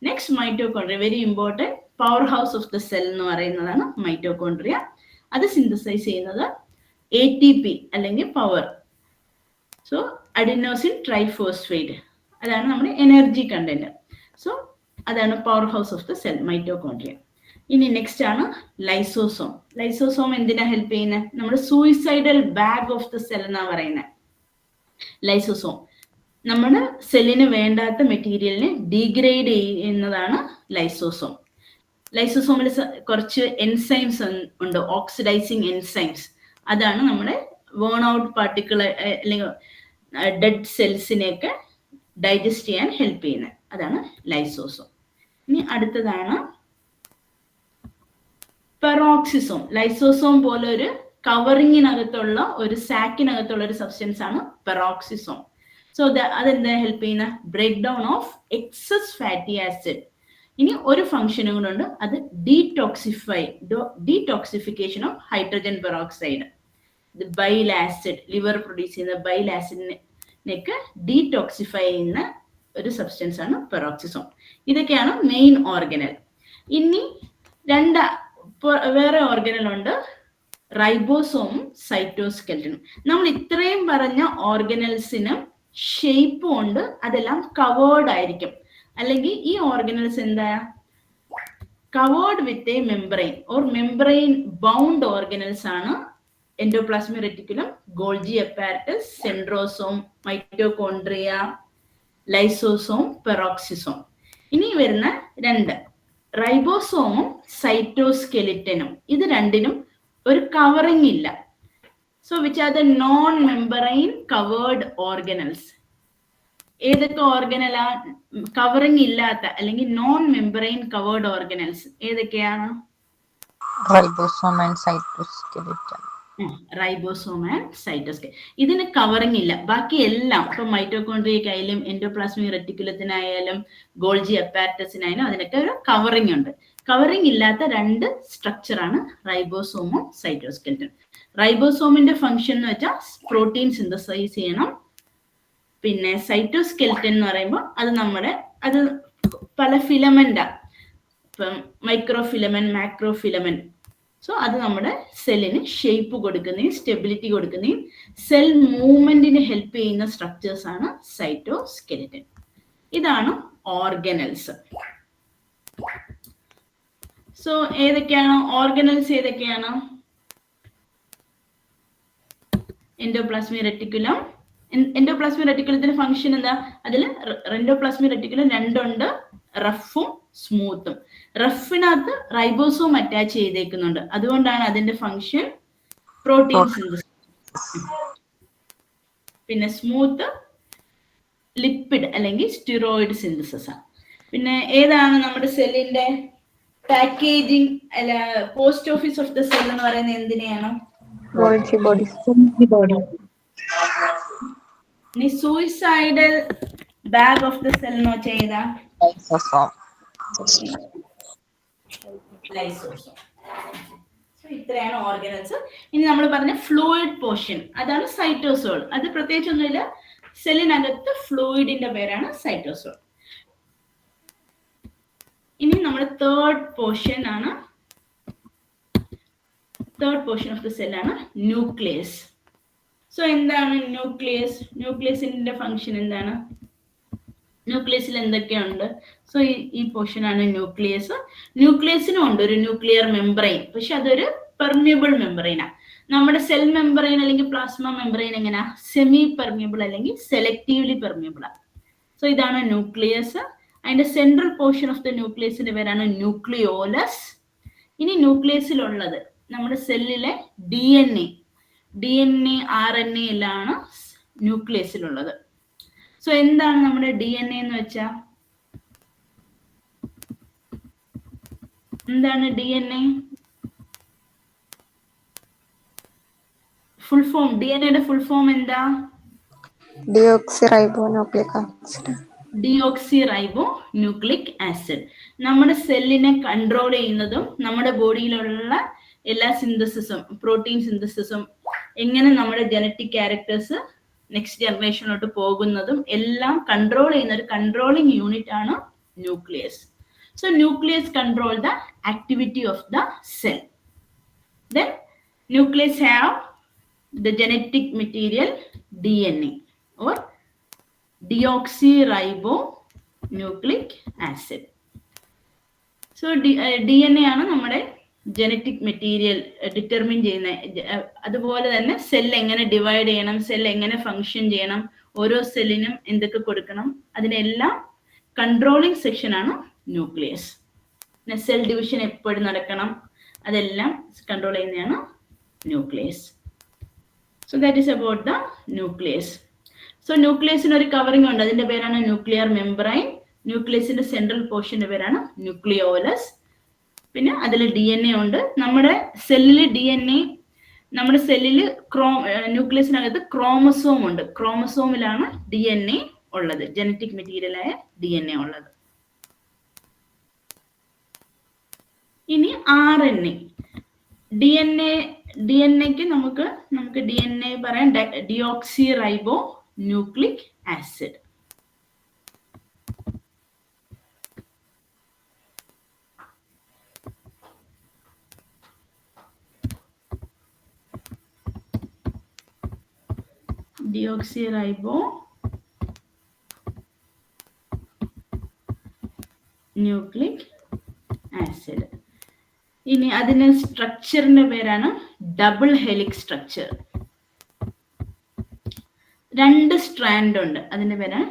Next mitochondria, very important, power house of the cell എന്ന് പറയുന്നതാണ് മൈറ്റോകോൺട്രിയ. അത് സിന്തസൈസ് ചെയ്യുന്നത് ATP അല്ലെങ്കിൽ പവർ. സോ അഡിനോസിൻ ട്രൈഫോസ്ഫേറ്റ്, അതാണ് നമ്മുടെ എനർജി കണ്ടന്റ്. സോ അതാണ് power house of the cell, mitochondria. ഇനി നെക്സ്റ്റ് ആണ് ലൈസോസോം. ലൈസോസോം എന്തിനാ ഹെൽപ്പ് ചെയ്യുന്നത്? നമ്മുടെ suicidal bag of the cell എന്നാ പറയുന്നത് ലൈസോസോം. നമ്മുടെ സെല്ലിന് വേണ്ടാത്ത മെറ്റീരിയലിനെ ഡീഗ്രേഡ് ചെയ്യുന്നതാണ് ലൈസോസോം. ലൈസോസോമിൽ കുറച്ച് എൻസൈംസ് ഉണ്ട്, ഓക്സിഡൈസിങ് എൻസൈംസ്. അതാണ് നമ്മുടെ വേൺ ഔട്ട് പാർട്ടിക്കിൾ അല്ലെങ്കിൽ ഡെഡ് സെൽസിനെയൊക്കെ ഡൈജസ്റ്റ് ചെയ്യാൻ ഹെൽപ്പ് ചെയ്യുന്നത്. അതാണ് ലൈസോസോം. ഇനി അടുത്തതാണ് പെറോക്സിസോം. ലൈസോസോം പോലെ ഒരു കവറിങ്ങിനകത്തുള്ള ഒരു സാക്കിനകത്തുള്ള ഒരു സബ്സ്റ്റൻസ് ആണ് പെറോക്സിസോം. സോ അതെന്താ ഹെൽപ്പ് ചെയ്യുന്ന? Break down of excess fatty acid. ഇനി ഒരു ഫംഗ്ഷനും കൂടെ ഉണ്ട്, അത് detoxification of hydrogen peroxide. Bile acid, liver produce ചെയ്യുന്ന ബൈൽ ആസിഡിനെയൊക്കെ ഡീടോക്സിഫൈ ചെയ്യുന്ന ഒരു സബ്സ്റ്റൻസ് ആണ് പെറോക്സിസോം. ഇതൊക്കെയാണ് മെയിൻ ഓർഗനൽ. ഇനി വേറെ ഓർഗനൽ ഉണ്ട്, റൈബോസോമും സൈറ്റോസ്കെൽറ്റനും. നമ്മൾ ഇത്രയും പറഞ്ഞ ഓർഗനൽസിനും ഷേപ്പും ഉണ്ട്, അതെല്ലാം കവേർഡ് ആയിരിക്കും. അല്ലെങ്കിൽ ഈ ഓർഗനൽസ് എന്താ? Covered with a membrane or membrane bound organelles ആണ് endoplasmic reticulum, Golgi apparatus, centrosome, mitochondria, lysosome, peroxisome. ഇനി വരുന്ന രണ്ട്, റൈബോസോമും സൈറ്റോസ്കെലിറ്റനും. ഇത് രണ്ടിനും ഒരു കവറിങ് ഇല്ല. So which are the non membrane covered organelles? ഏതൊക്കെ ഓർഗനലാ കവറിങ് ഇല്ലാത്ത അല്ലെങ്കിൽ നോൺ മെംബ്രെയിൻ കവേർഡ് ഓർഗനൽസ് ഏതൊക്കെയാണ്? Ribosome and cytoskeleton. Ribosome and cytoskeleton. ഇതിന് കവറിങ് ഇല്ല. ബാക്കി എല്ലാം, ഇപ്പൊ മൈറ്റോകോൺട്രിയക്കായാലും എൻഡോപ്ലാസ്മിക് റെറ്റിക്കുലത്തിനായാലും ഗോൾജി അപ്പാരറ്റസിനായാലും അതിനൊക്കെ ഒരു കവറിങ് ഉണ്ട്. കവറിങ് ഇല്ലാത്ത രണ്ട് സ്ട്രക്ചറാണ് റൈബോസോമും സൈറ്റോസ്കെലിറ്റൻ. റൈബോസോമിന്റെ ഫംഗ്ഷൻ എന്ന് വെച്ചാൽ പ്രോട്ടീൻ സിന്തസൈസ് ചെയ്യണം. പിന്നെ സൈറ്റോസ്കെലിറ്റൻ എന്ന് പറയുമ്പോൾ അത് പല ഫിലമെന്റാ, ഇപ്പം micro filament, macro filament. So അത് നമ്മുടെ സെല്ലിന് ഷേപ്പ് കൊടുക്കുന്നതും സ്റ്റെബിലിറ്റി കൊടുക്കുന്നതും സെൽ മൂവ്മെന്റിന് ഹെൽപ്പ് ചെയ്യുന്ന സ്ട്രക്ചേഴ്സ് ആണ് സൈറ്റോസ്കെലിറ്റൻ. ഇതാണ് ഓർഗനൽസ്. സോ ഏതൊക്കെയാണ് ഓർഗനൽസ്? ഏതൊക്കെയാണ്? Endoplasmic reticulum. എൻഡോപ്ലാസ്മിക് റെറ്റിക്കുലത്തിന്റെ ഫംഗ്ഷൻ എന്താ? അതിൽ എൻഡോപ്ലാസ്മിക് റെറ്റിക്കുലം രണ്ടുണ്ട്, റഫും സ്മൂത്തും. റഫിനകത്ത് റൈബോസോം അറ്റാച്ച് ചെയ്തേക്കുന്നുണ്ട്, അതുകൊണ്ടാണ് അതിന്റെ ഫംഗ്ഷൻ പ്രോട്ടീൻ സിന്തസിസ്. പിന്നെ സ്മൂത്ത് ലിപ്പിഡ് അല്ലെങ്കിൽ സ്റ്റിറോയിഡ് സിന്തസിസ് ആണ്. പിന്നെ ഏതാണ് നമ്മുടെ സെല്ലിന്റെ പാക്കേജിങ് അല്ല post office of the cell എന്ന് പറയുന്നത് എന്തിനെയാണ്? ഇനി suicidal bag of the cell എന്ന് വെച്ചാൽ ഏതാ? ലൈസോസോം. ഇത്രയാണ് ഓർഗനൽസ്. ഇനി നമ്മൾ പറഞ്ഞ ഫ്ലൂയിഡ് പോർഷൻ, അതാണ് സൈറ്റോസോൾ. അത് പ്രത്യേകിച്ചൊന്നുമില്ല, സെല്ലിനകത്ത് ഫ്ലൂയിഡിന്റെ പേരാണ് സൈറ്റോസോൾ. ഇനി നമ്മുടെ തേർഡ് പോർഷൻ ഓഫ് ദ സെല്ലാണ് ന്യൂക്ലിയസ്. സോ എന്താണ് ന്യൂക്ലിയസ്? ന്യൂക്ലിയസിന്റെ ഫംഗ്ഷൻ എന്താണ്? ന്യൂക്ലിയസിൽ എന്തൊക്കെയുണ്ട്? സോ ഈ പോർഷൻ ആണ് ന്യൂക്ലിയസ്. ന്യൂക്ലിയസിനും ഉണ്ട് ഒരു ന്യൂക്ലിയർ മെംബ്രെയിൻ, പക്ഷെ അതൊരു പെർമിയബിൾ മെംബ്രെയിനാണ്. നമ്മുടെ സെൽ മെംബ്രെയിൻ അല്ലെങ്കിൽ പ്ലാസ്മ മെംബ്രെയിൻ എങ്ങനെയാ? സെമി പെർമിയബിൾ അല്ലെങ്കിൽ സെലക്റ്റീവ്ലി പെർമിയബിൾ ആണ്. സോ ഇതാണ് ന്യൂക്ലിയസ്. അതിന്റെ സെൻട്രൽ പോർഷൻ ഓഫ് ദ ന്യൂക്ലിയസിന്റെ പേരാണ് ന്യൂക്ലിയോലസ്. ഇനി ന്യൂക്ലിയസിലുള്ളത് നമ്മുടെ സെല്ലിലെ DNA, RNA എല്ലാമാണ് ന്യൂക്ലിയസിലുള്ളത്. സോ എന്താണ് നമ്മുടെ DNA എന്ന് വെച്ചാൽ? എന്താണ് DNA? ഫുൾ ഫോം, DNAയുടെ ഫുൾ ഫോം എന്താ? Deoxyribo nucleic acid. നമ്മുടെ സെല്ലിനെ കൺട്രോൾ ചെയ്യുന്നതും നമ്മുടെ ബോഡിയിലുള്ള എല്ലാ സിന്തസിസും, പ്രോട്ടീൻ സിന്തസിസും, എങ്ങനെ നമ്മുടെ ജനറ്റിക് ക്യാരക്ടേഴ്സ് നെക്സ്റ്റ് ജനറേഷനിലോട്ട് പോകുന്നതും എല്ലാം കൺട്രോൾ ചെയ്യുന്ന ഒരു കൺട്രോളിങ് യൂണിറ്റ് ആണ് nucleus. So nucleus control the activity of the cell. Then nucleus have the genetic material DNA or deoxyribonucleic acid. So DNA ആണ് നമ്മുടെ ജനറ്റിക് മെറ്റീരിയൽ ഡിറ്റർമിൻ ചെയ്യുന്ന. അതുപോലെ തന്നെ സെൽ എങ്ങനെ ഡിവൈഡ് ചെയ്യണം, സെൽ എങ്ങനെ ഫങ്ഷൻ ചെയ്യണം, ഓരോ സെല്ലിനും എന്തൊക്കെ കൊടുക്കണം, അതിനെല്ലാം കൺട്രോളിങ് സെക്ഷനാണ് ന്യൂക്ലിയസ്. പിന്നെ സെൽ ഡിവിഷൻ എപ്പോഴും നടക്കണം, അതെല്ലാം കൺട്രോൾ ചെയ്യുന്നതാണ് nucleus. So that is about the nucleus. So ന്യൂക്ലിയസിന് ഒരു കവറിംഗ് ഉണ്ട്, അതിന്റെ പേരാണ് ന്യൂക്ലിയർ മെംബ്രൈൻ. ന്യൂക്ലിയസിന്റെ സെൻട്രൽ പോർഷന്റെ പേരാണ് ന്യൂക്ലിയോലസ്. പിന്നെ അതിൽ DNA ഉണ്ട്. നമ്മുടെ സെല്ലില് DNA, നമ്മുടെ സെല്ലില് ന്യൂക്ലിയസിനകത്ത് ക്രോമസോം ഉണ്ട്. ക്രോമസോമിലാണ് DNA ഉള്ളത്, ജനറ്റിക് മെറ്റീരിയലായ DNA ഉള്ളത്. ഇനി RNA. DNAക്ക് നമുക്ക് DNA പറയാം deoxy റൈബോ nucleic acid. Deoxy റൈബോ nucleic acid. ഇനി അതിന് സ്ട്രക്ചറിന്റെ പേരാണ് ഡബിൾ ഹെലിക്സ് സ്ട്രക്ചർ. 2 സ്ട്രാൻഡ് ഉണ്ട്, അതിന്റെ പേരാണ്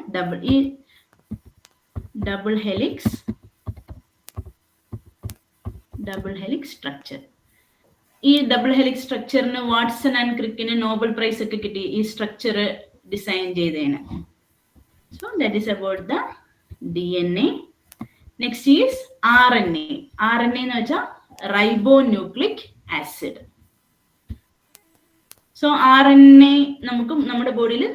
ഡബിൾ ഹെലിക്സ് സ്ട്രക്ചർ. ഈ ഡബിൾ ഹെലിക്സ് സ്ട്രക്ചറിന് വാട്സൺ ആൻഡ് ക്രിക്കിന് നോബൽ പ്രൈസ് ഒക്കെ കിട്ടി ഈ സ്ട്രക്ചർ ഡിസൈൻ ചെയ്തതിന്. So that is about the DNA. Next is RNA. RNA എന്ന് വെച്ചാൽ ribo nucleic acid. So RNA നമുക്ക് നമ്മുടെ ബോഡിയിൽ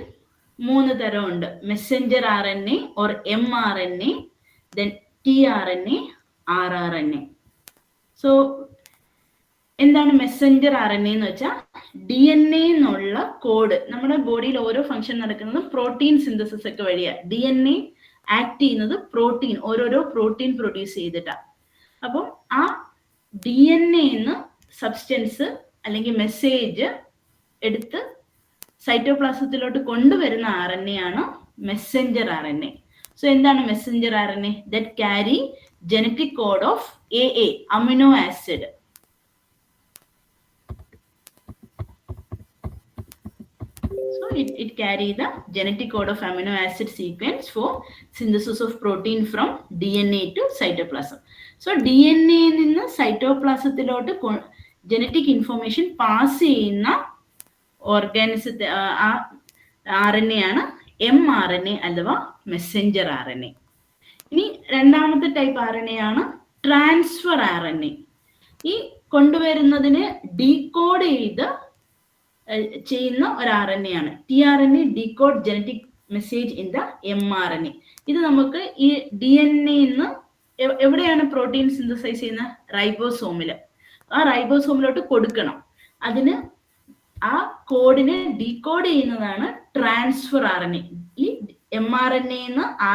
3 തരമുണ്ട്. Messenger RNA or mRNA, then tRNA, rRNA. So എന്താണ് മെസ്സഞ്ചർ RNA എന്ന് വെച്ചാൽ DNA എന്നുള്ള കോഡ്. നമ്മുടെ ബോഡിയിൽ ഓരോ ഫംഗ്ഷൻ നടക്കുന്നത് പ്രോട്ടീൻ സിന്തസിസ് ഒക്കെ വഴിയാണ്. DNA ആക്ട് ചെയ്യുന്നത് പ്രോട്ടീൻ, ഓരോരോ പ്രോട്ടീൻ പ്രൊഡ്യൂസ് ചെയ്തിട്ടാണ്. അപ്പം ആ DNA സബ്സ്റ്റൻസ് അല്ലെങ്കിൽ മെസ്സേജ് എടുത്ത് സൈറ്റോപ്ലാസത്തിലോട്ട് കൊണ്ടുവരുന്ന RNA ആണ് മെസ്സഞ്ചർ RNA. സോ എന്താണ് messenger RNA? That carry genetic code of AA, amino acid. So it carry the genetic code of amino acid sequence for synthesis of protein from DNA to cytoplasm. So DNA നിന്ന് സൈറ്റോപ്ലാസത്തിലോട്ട് genetic information pass ചെയ്യുന്ന ഓർഗാനിസത്തെ RNA ആണ് mRNA അഥവാ Messenger RNA. ഇനി രണ്ടാമത്തെ type RNA ആണ് transfer RNA. ഈ കൊണ്ടുവരുന്നതിന് decode ചെയ്ത് ചെയ്യുന്ന ഒരു RNA ആണ്. tRNA decode genetic message in the mRNA. ഇത് നമുക്ക് ഈ DNA എവിടെയാണ് പ്രോട്ടീൻ സിന്തസൈസ് ചെയ്യുന്ന? റൈബോസോമില്. ആ റൈബോസോമിലോട്ട് കൊടുക്കണം. അതിന് ആ കോഡിനെ ഡീകോഡ് ചെയ്യുന്നതാണ് ട്രാൻസ്ഫർ RNA. ഈ mRNA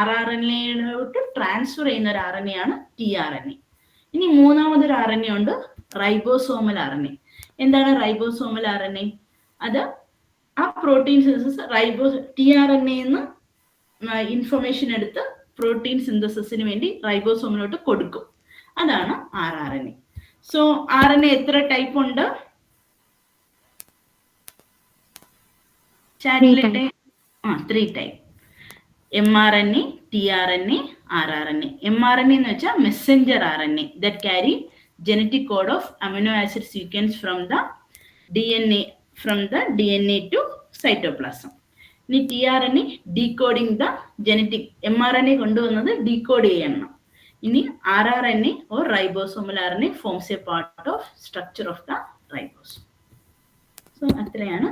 rRNAയിലോട്ട് ട്രാൻസ്ഫർ ചെയ്യുന്ന ഒരു RNA ആണ് tRNA. ഇനി മൂന്നാമതൊരു RNA ഉണ്ട്, റൈബോസോമൽ RNA. എന്താണ് റൈബോസോമൽ RNA? അത് ആ പ്രോട്ടീൻ സിന്തസിസ് tRNA ഇൻഫർമേഷൻ എടുത്ത് പ്രോട്ടീൻ സിന്തസിസിന് വേണ്ടി റൈബോസോമിലോട്ട് കൊടുക്കും. അതാണ് rRNA. സോ RNA എത്ര ടൈപ്പ് ഉണ്ട്? ചാറ്റിലിട്ടെ 3 type. mRNA, tRNA, rRNA. mRNA എന്ന് വെച്ചാൽ Messenger RNA that carry genetic code of amino acid sequence from the DNA to cytoplasm. ഇനി tRNA decoding the genetic. mRNA കൊണ്ടുവന്നത് ഡീകോഡ് ചെയ്യണം. ഇനി rRNA or ribosomal RNA forms a part of structure of the ribosome. So അത്രയാണ്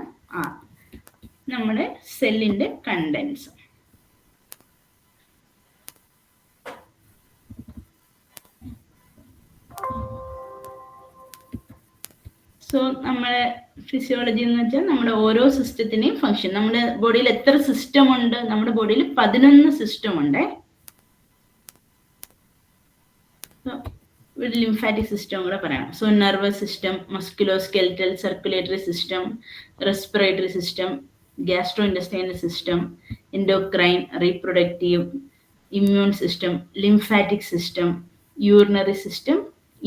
നമ്മുടെ സെല്ലിന്റെ contents. So നമ്മുടെ physiology എന്ന് വെച്ചാൽ നമ്മുടെ ഓരോ സിസ്റ്റത്തിനെയും ഫംഗ്ഷൻ. നമ്മുടെ ബോഡിയിൽ എത്ര സിസ്റ്റം ഉണ്ട്? നമ്മുടെ ബോഡിയിൽ 11 സിസ്റ്റം ഉണ്ട്. ഒരു ലിംഫാറ്റിക് സിസ്റ്റം കൂടെ പറയണം. So nervous system, musculoskeletal, circulatory system, respiratory system, gastro intestinal system, endocrine, reproductive, immune system, lymphatic system, urinary system,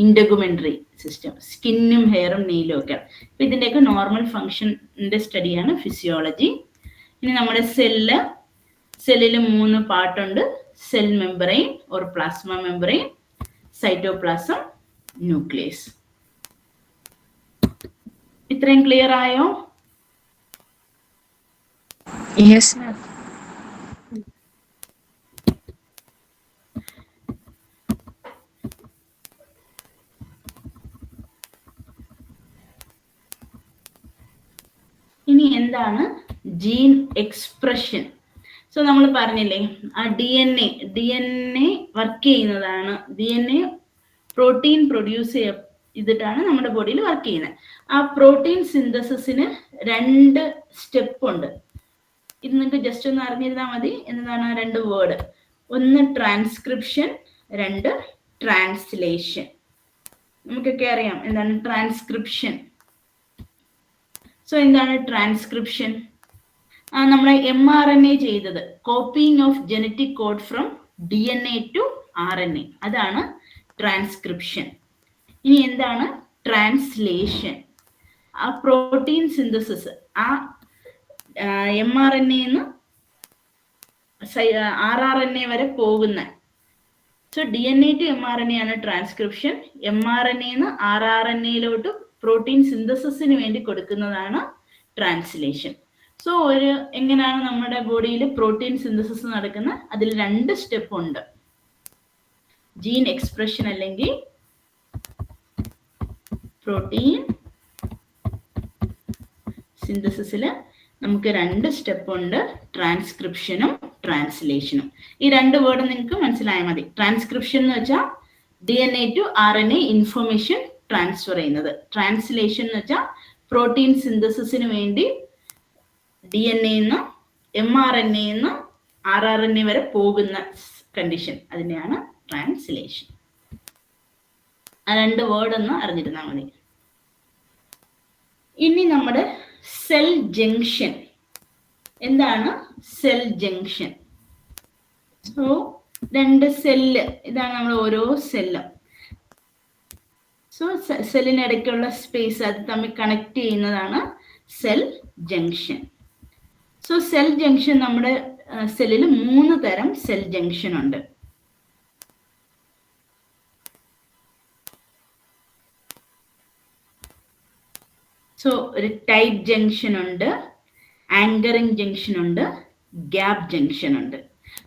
integumentary system, സ്കിന്നും ഹെയറും നെയിലും ഒക്കെ. അപ്പൊ ഇതിന്റെയൊക്കെ നോർമൽ ഫംഗ്ഷന്റെ സ്റ്റഡിയാണ് ഫിസിയോളജി. ഇനി നമ്മുടെ സെല്ലിൽ 3 പാർട്ടുണ്ട്. Cell membrane or plasma membrane, cytoplasm, nucleus. ഇത്രയും ക്ലിയർ ആയോ? Yes ma'am. ഇനി എന്താണ് ജീൻ എക്സ്പ്രഷൻ? സോ നമ്മൾ പറഞ്ഞില്ലേ, ആ ഡി എൻ എ വർക്ക് ചെയ്യുന്നതാണ്. DNA പ്രോട്ടീൻ പ്രൊഡ്യൂസ് ചെയ്തിട്ടാണ് നമ്മുടെ ബോഡിയിൽ വർക്ക് ചെയ്യുന്നത്. ആ പ്രോട്ടീൻ സിന്തസിസിന് 2 സ്റ്റെപ്പ് ഉണ്ട്. ഇത് നിങ്ങൾക്ക് ജസ്റ്റ് ഒന്ന് അറിഞ്ഞിരുന്നാൽ മതി. എന്താണ് 2 വേർഡ്? ഒന്ന് ട്രാൻസ്ക്രിപ്ഷൻ, 2 ട്രാൻസ്ലേഷൻ. നമുക്കൊക്കെ അറിയാം എന്താണ് ട്രാൻസ്ക്രിപ്ഷൻ. സോ എന്താണ് ട്രാൻസ്ക്രിപ്ഷൻ? നമ്മളെ mRNA ചെയ്തത്, copying of genetic code from DNA to RNA, അതാണ് ട്രാൻസ്ക്രിപ്ഷൻ. ഇനി എന്താണ് ട്രാൻസ്ലേഷൻ? ആ പ്രോട്ടീൻ സിന്തസിസ്, ആ mRNA rRNA വരെ പോകുന്ന. സോ DNA ടു mRNA ആണ് ട്രാൻസ്ക്രിപ്ഷൻ. mRNA rRNAയിലോട്ട് പ്രോട്ടീൻ സിന്തസിസിന് വേണ്ടി കൊടുക്കുന്നതാണ് ട്രാൻസ്ലേഷൻ. സോ എങ്ങനെയാണ് നമ്മുടെ ബോഡിയിൽ പ്രോട്ടീൻ സിന്തസിസ് നടക്കുന്നത്? അതിൽ 2 സ്റ്റെപ്പ് ഉണ്ട്. ജീൻ എക്സ്പ്രഷൻ അല്ലെങ്കിൽ പ്രോട്ടീൻ സിന്തസിസിൽ നമുക്ക് 2 സ്റ്റെപ്പ് ഉണ്ട്, ട്രാൻസ്ക്രിപ്ഷനും ട്രാൻസ്ലേഷനും. ഈ 2 വേർഡ് നിങ്ങൾക്ക് മനസ്സിലായാൽ മതി. ട്രാൻസ്ക്രിപ്ഷൻ എന്ന് വെച്ചാൽ DNA to RNA information transfer ചെയ്യുന്നത്. ട്രാൻസ്ലേഷൻ എന്ന് വെച്ചാൽ പ്രോട്ടീൻ സിന്തസിസിന് വേണ്ടി DNA mRNA rRNA വരെ പോകുന്ന കണ്ടീഷൻ, അതിനെയാണ് ട്രാൻസ്ലേഷൻ. ആ 2 വേർഡ് ഒന്ന് അറിഞ്ഞിരുന്നാൽ മതി. ഇനി നമ്മുടെ സെൽ ജംഗ്ഷൻ. എന്താണ് സെൽ ജംഗ്ഷൻ? സോ 2 സെല്ല്, ഇതാണ് നമ്മൾ ഓരോ സെല്ലും. സോ സെല്ലിനിടയ്ക്കുള്ള സ്പേസ് അത് തമ്മിൽ കണക്ട് ചെയ്യുന്നതാണ് cell junction. So cell junction, നമ്മുടെ സെല്ലിൽ 3 തരം സെൽ ജംഗ്ഷൻ ഉണ്ട്. സോ ഒരു ടൈറ്റ് ജംഗ്ഷൻ ഉണ്ട്, ആങ്കറിങ് ജംഗ്ഷൻ ഉണ്ട്, ഗ്യാപ്പ് ജംഗ്ഷൻ ഉണ്ട്.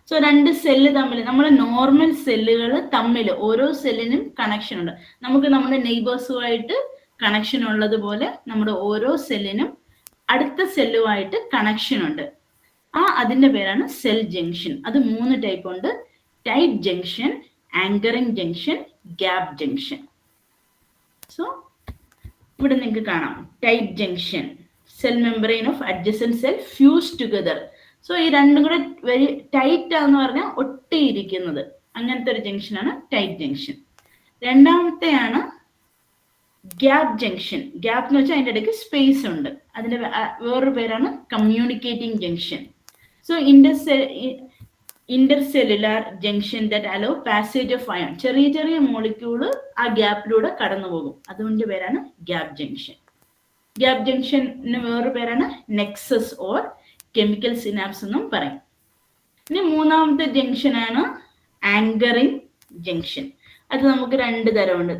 സോ 2 സെല്ല് തമ്മിൽ, നമ്മുടെ നോർമൽ സെല്ലുകൾ തമ്മിൽ ഓരോ സെല്ലിനും കണക്ഷൻ ഉണ്ട്. നമുക്ക് നമ്മുടെ നെയ്ബേഴ്സുമായിട്ട് കണക്ഷൻ ഉള്ളതുപോലെ നമ്മുടെ ഓരോ സെല്ലിനും അടുത്ത സെല്ലുമായിട്ട് കണക്ഷൻ ഉണ്ട്. അതിന്റെ പേരാണ് സെൽ ജംഗ്ഷൻ. അത് 3 ടൈപ്പ് ഉണ്ട്: tight junction, anchoring junction, gap junction. So ഇവിടെ നിങ്ങൾക്ക് കാണാം tight junction, cell membrane of adjacent cell fuse together. So ഈ 2 കൂടെ വെരി ടൈറ്റ് ആണെന്ന് പറഞ്ഞാൽ ഒട്ടിയിരിക്കുന്നത്, അങ്ങനത്തെ ഒരു ജംഗ്ഷനാണ് ടൈറ്റ് ജംഗ്ഷൻ. രണ്ടാമത്തെയാണ് ഗ്യാപ്പ് ജംഗ്ഷൻ. ഗ്യാപ്പ് എന്ന് വെച്ചാൽ അതിൻ്റെ ഇടയ്ക്ക് സ്പേസ് ഉണ്ട്. അതിന്റെ വേറൊരു പേരാണ് communicating junction. So intercellular junction that allow passage of ion. ചെറിയ ചെറിയ മോളിക്യൂള് ആ ഗ്യാപ്പിലൂടെ കടന്നു പോകും, അതുകൊണ്ട് പേരാണ് ഗ്യാപ്പ് ജംഗ്ഷൻ. ഗ്യാപ്പ് ജംഗ്ഷന് വേറൊരു പേരാണ് നെക്സസ് ഓർ കെമിക്കൽ സിനാപ്സ് എന്നും പറയും. ഇനി 3ാമത്തെ ജംഗ്ഷനാണ് ആങ്കറിംഗ് ജംഗ്ഷൻ. അത് നമുക്ക് 2 തരമുണ്ട്,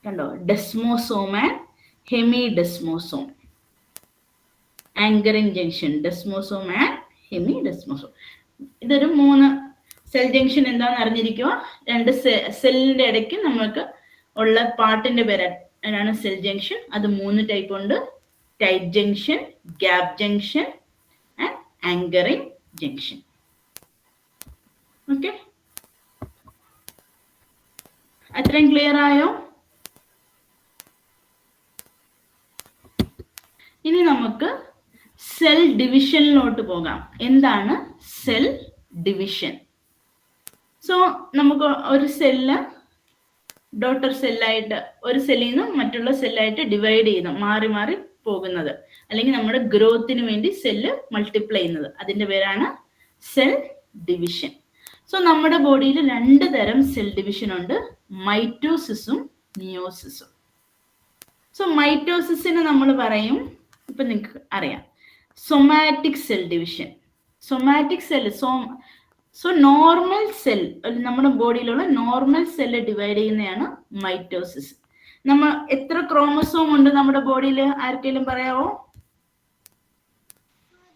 കണ്ടോ, desmosome and hemi desmosome. Anchoring junction, desmosome and hemi desmosome. ഇതൊരു 3 സെൽ ജംഗ്ഷൻ എന്താണെന്ന് അറിഞ്ഞിരിക്കുക. 2 സെല്ലിന്റെ ഇടയ്ക്ക് നമുക്ക് ഉള്ള പാർട്ടിന്റെ പേരാണ് സെൽ ജംഗ്ഷൻ. അത് 3 ടൈപ്പ് ഉണ്ട്: tight junction, gap junction and anchoring junction. Okay, അത്രയും ക്ലിയർ ആയോ? ഇനി നമുക്ക് സെൽ ഡിവിഷനിലോട്ട് പോകാം. എന്താണ് സെൽ ഡിവിഷൻ? സോ നമുക്ക് ഒരു സെല്ല് ഡോട്ടർ സെല്ലായിട്ട്, ഒരു സെല്ലിൽ നിന്ന് മറ്റുള്ള സെല്ലായിട്ട് ഡിവൈഡ് ചെയ്യുന്നു, മാറി മാറി പോകുന്നത്, അല്ലെങ്കിൽ നമ്മുടെ ഗ്രോത്തിന് വേണ്ടി സെല്ല് മൾട്ടിപ്ലൈ ചെയ്യുന്നത്, അതിന്റെ പേരാണ് സെൽ ഡിവിഷൻ. സോ നമ്മുടെ ബോഡിയിൽ 2 തരം സെൽ ഡിവിഷൻ ഉണ്ട്: മൈറ്റോസിസും മിയോസിസും. സോ മൈറ്റോസിസിന് നമ്മൾ പറയും, ഇപ്പൊ നിങ്ങൾക്ക് അറിയാം, somatic cell division. Somatic cell so normal cell, നമ്മുടെ ബോഡിയിലുള്ള നോർമൽ സെല്ല് ഡിവൈഡ് ചെയ്യുന്നതാണ് മൈറ്റോസിസ്. നമ്മൾ എത്ര ക്രോമസോം ഉണ്ട് നമ്മുടെ ബോഡിയിൽ, ആർക്കെങ്കിലും പറയാവോ?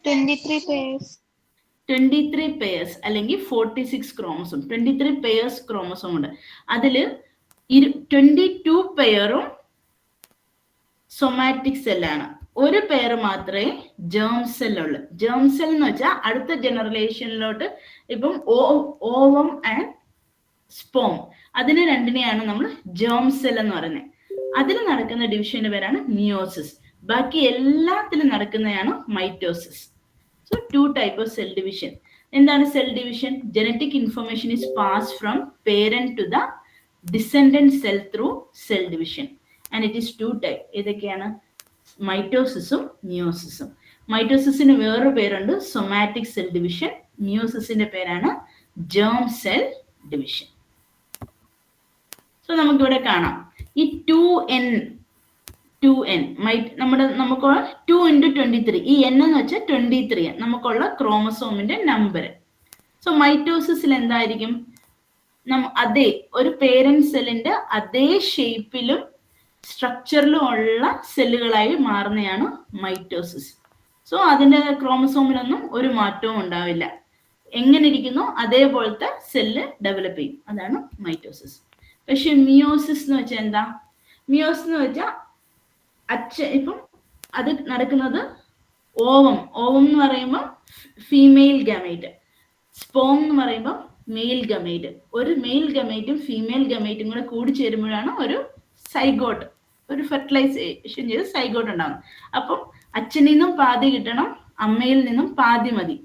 23 pairs. 23 പെയർസ് അല്ലെങ്കിൽ 46 ക്രോമസോം. 23 പെയർസ് ക്രോമസോം ഉണ്ട്. അതിൽ 22 പെയറും സൊമാറ്റിക് സെല്ലാണ്. ഒരു പെയർ മാത്രമേ ജേം സെൽ ഉള്ളൂ. ജേം സെൽ എന്ന് വെച്ചാൽ അടുത്ത ജനറേഷനിലോട്ട് ഇപ്പം ഓവം ആൻഡ് സ്പോം, അതിന് രണ്ടിനെയാണ് നമ്മൾ ജേം സെൽ എന്ന് പറയുന്നത്. അതിൽ നടക്കുന്ന ഡിവിഷന്റെ പേരാണ് മിയോസിസ്. ബാക്കി എല്ലാത്തിലും നടക്കുന്നതാണ് mitosis. So 2 types of cell division. എന്താണ് cell division? Genetic information is pass from parent to the descendant cell through cell division and it is 2 types. ഏതൊക്കെയാണ്? മൈറ്റോസിസും മിയോസിസും. മൈറ്റോസിസിന് വേറൊരു പേരുണ്ട്, സൊമാറ്റിക് സെൽ ഡിവിഷൻ. മിയോസിസിന്റെ പേരാണ് ജേം സെൽ ഡിവിഷൻ. സോ നമുക്കിവിടെ കാണാം ഈ 2n നമുക്ക് 2 × 23, ഈ n എന്ന് വെച്ചാൽ 23 നമുക്കുള്ള ക്രോമസോമിന്റെ നമ്പർ. സോ മൈറ്റോസിസിൽ എന്തായിരിക്കും? അതേ ഒരു പേരന്റ് സെല്ലിന്റെ അതേ ഷേപ്പിലും സ്ട്രക്ചറിലും ഉള്ള സെല്ലുകളായി മാറുന്നതാണ് മൈറ്റോസിസ്. സോ അതിന്റെ ക്രോമസോമിലൊന്നും ഒരു മാറ്റവും ഉണ്ടാവില്ല. എങ്ങനെ ഇരിക്കുന്നു അതേപോലത്തെ സെല്ല് ഡെവലപ്പ് ചെയ്യും. അതാണ് മൈറ്റോസിസ്. പക്ഷെ മിയോസിസ് എന്ന് വെച്ചാൽ എന്താ? മിയോസിസ് എന്ന് വെച്ചാൽ ഇപ്പം അത് നടക്കുന്നത് ഓവം എന്ന് പറയുമ്പോൾ ഫീമെയിൽ ഗമേറ്റ്, സ്പോം എന്ന് പറയുമ്പോൾ മെയിൽ ഗമേറ്റ്. ഒരു മെയിൽ ഗമേറ്റും ഫീമെയിൽ ഗമേറ്റും കൂടെ കൂടി ചേരുമ്പോഴാണ് ഒരു സൈഗോട്ട്, ഒരു ഫെർട്ടിലൈസേഷൻ ചെയ്ത് സൈഗോട്ട് ഉണ്ടാകുന്നത്. അപ്പം അച്ഛനിൽ നിന്നും പാതി കിട്ടണം, അമ്മയിൽ നിന്നും പാതി മതി.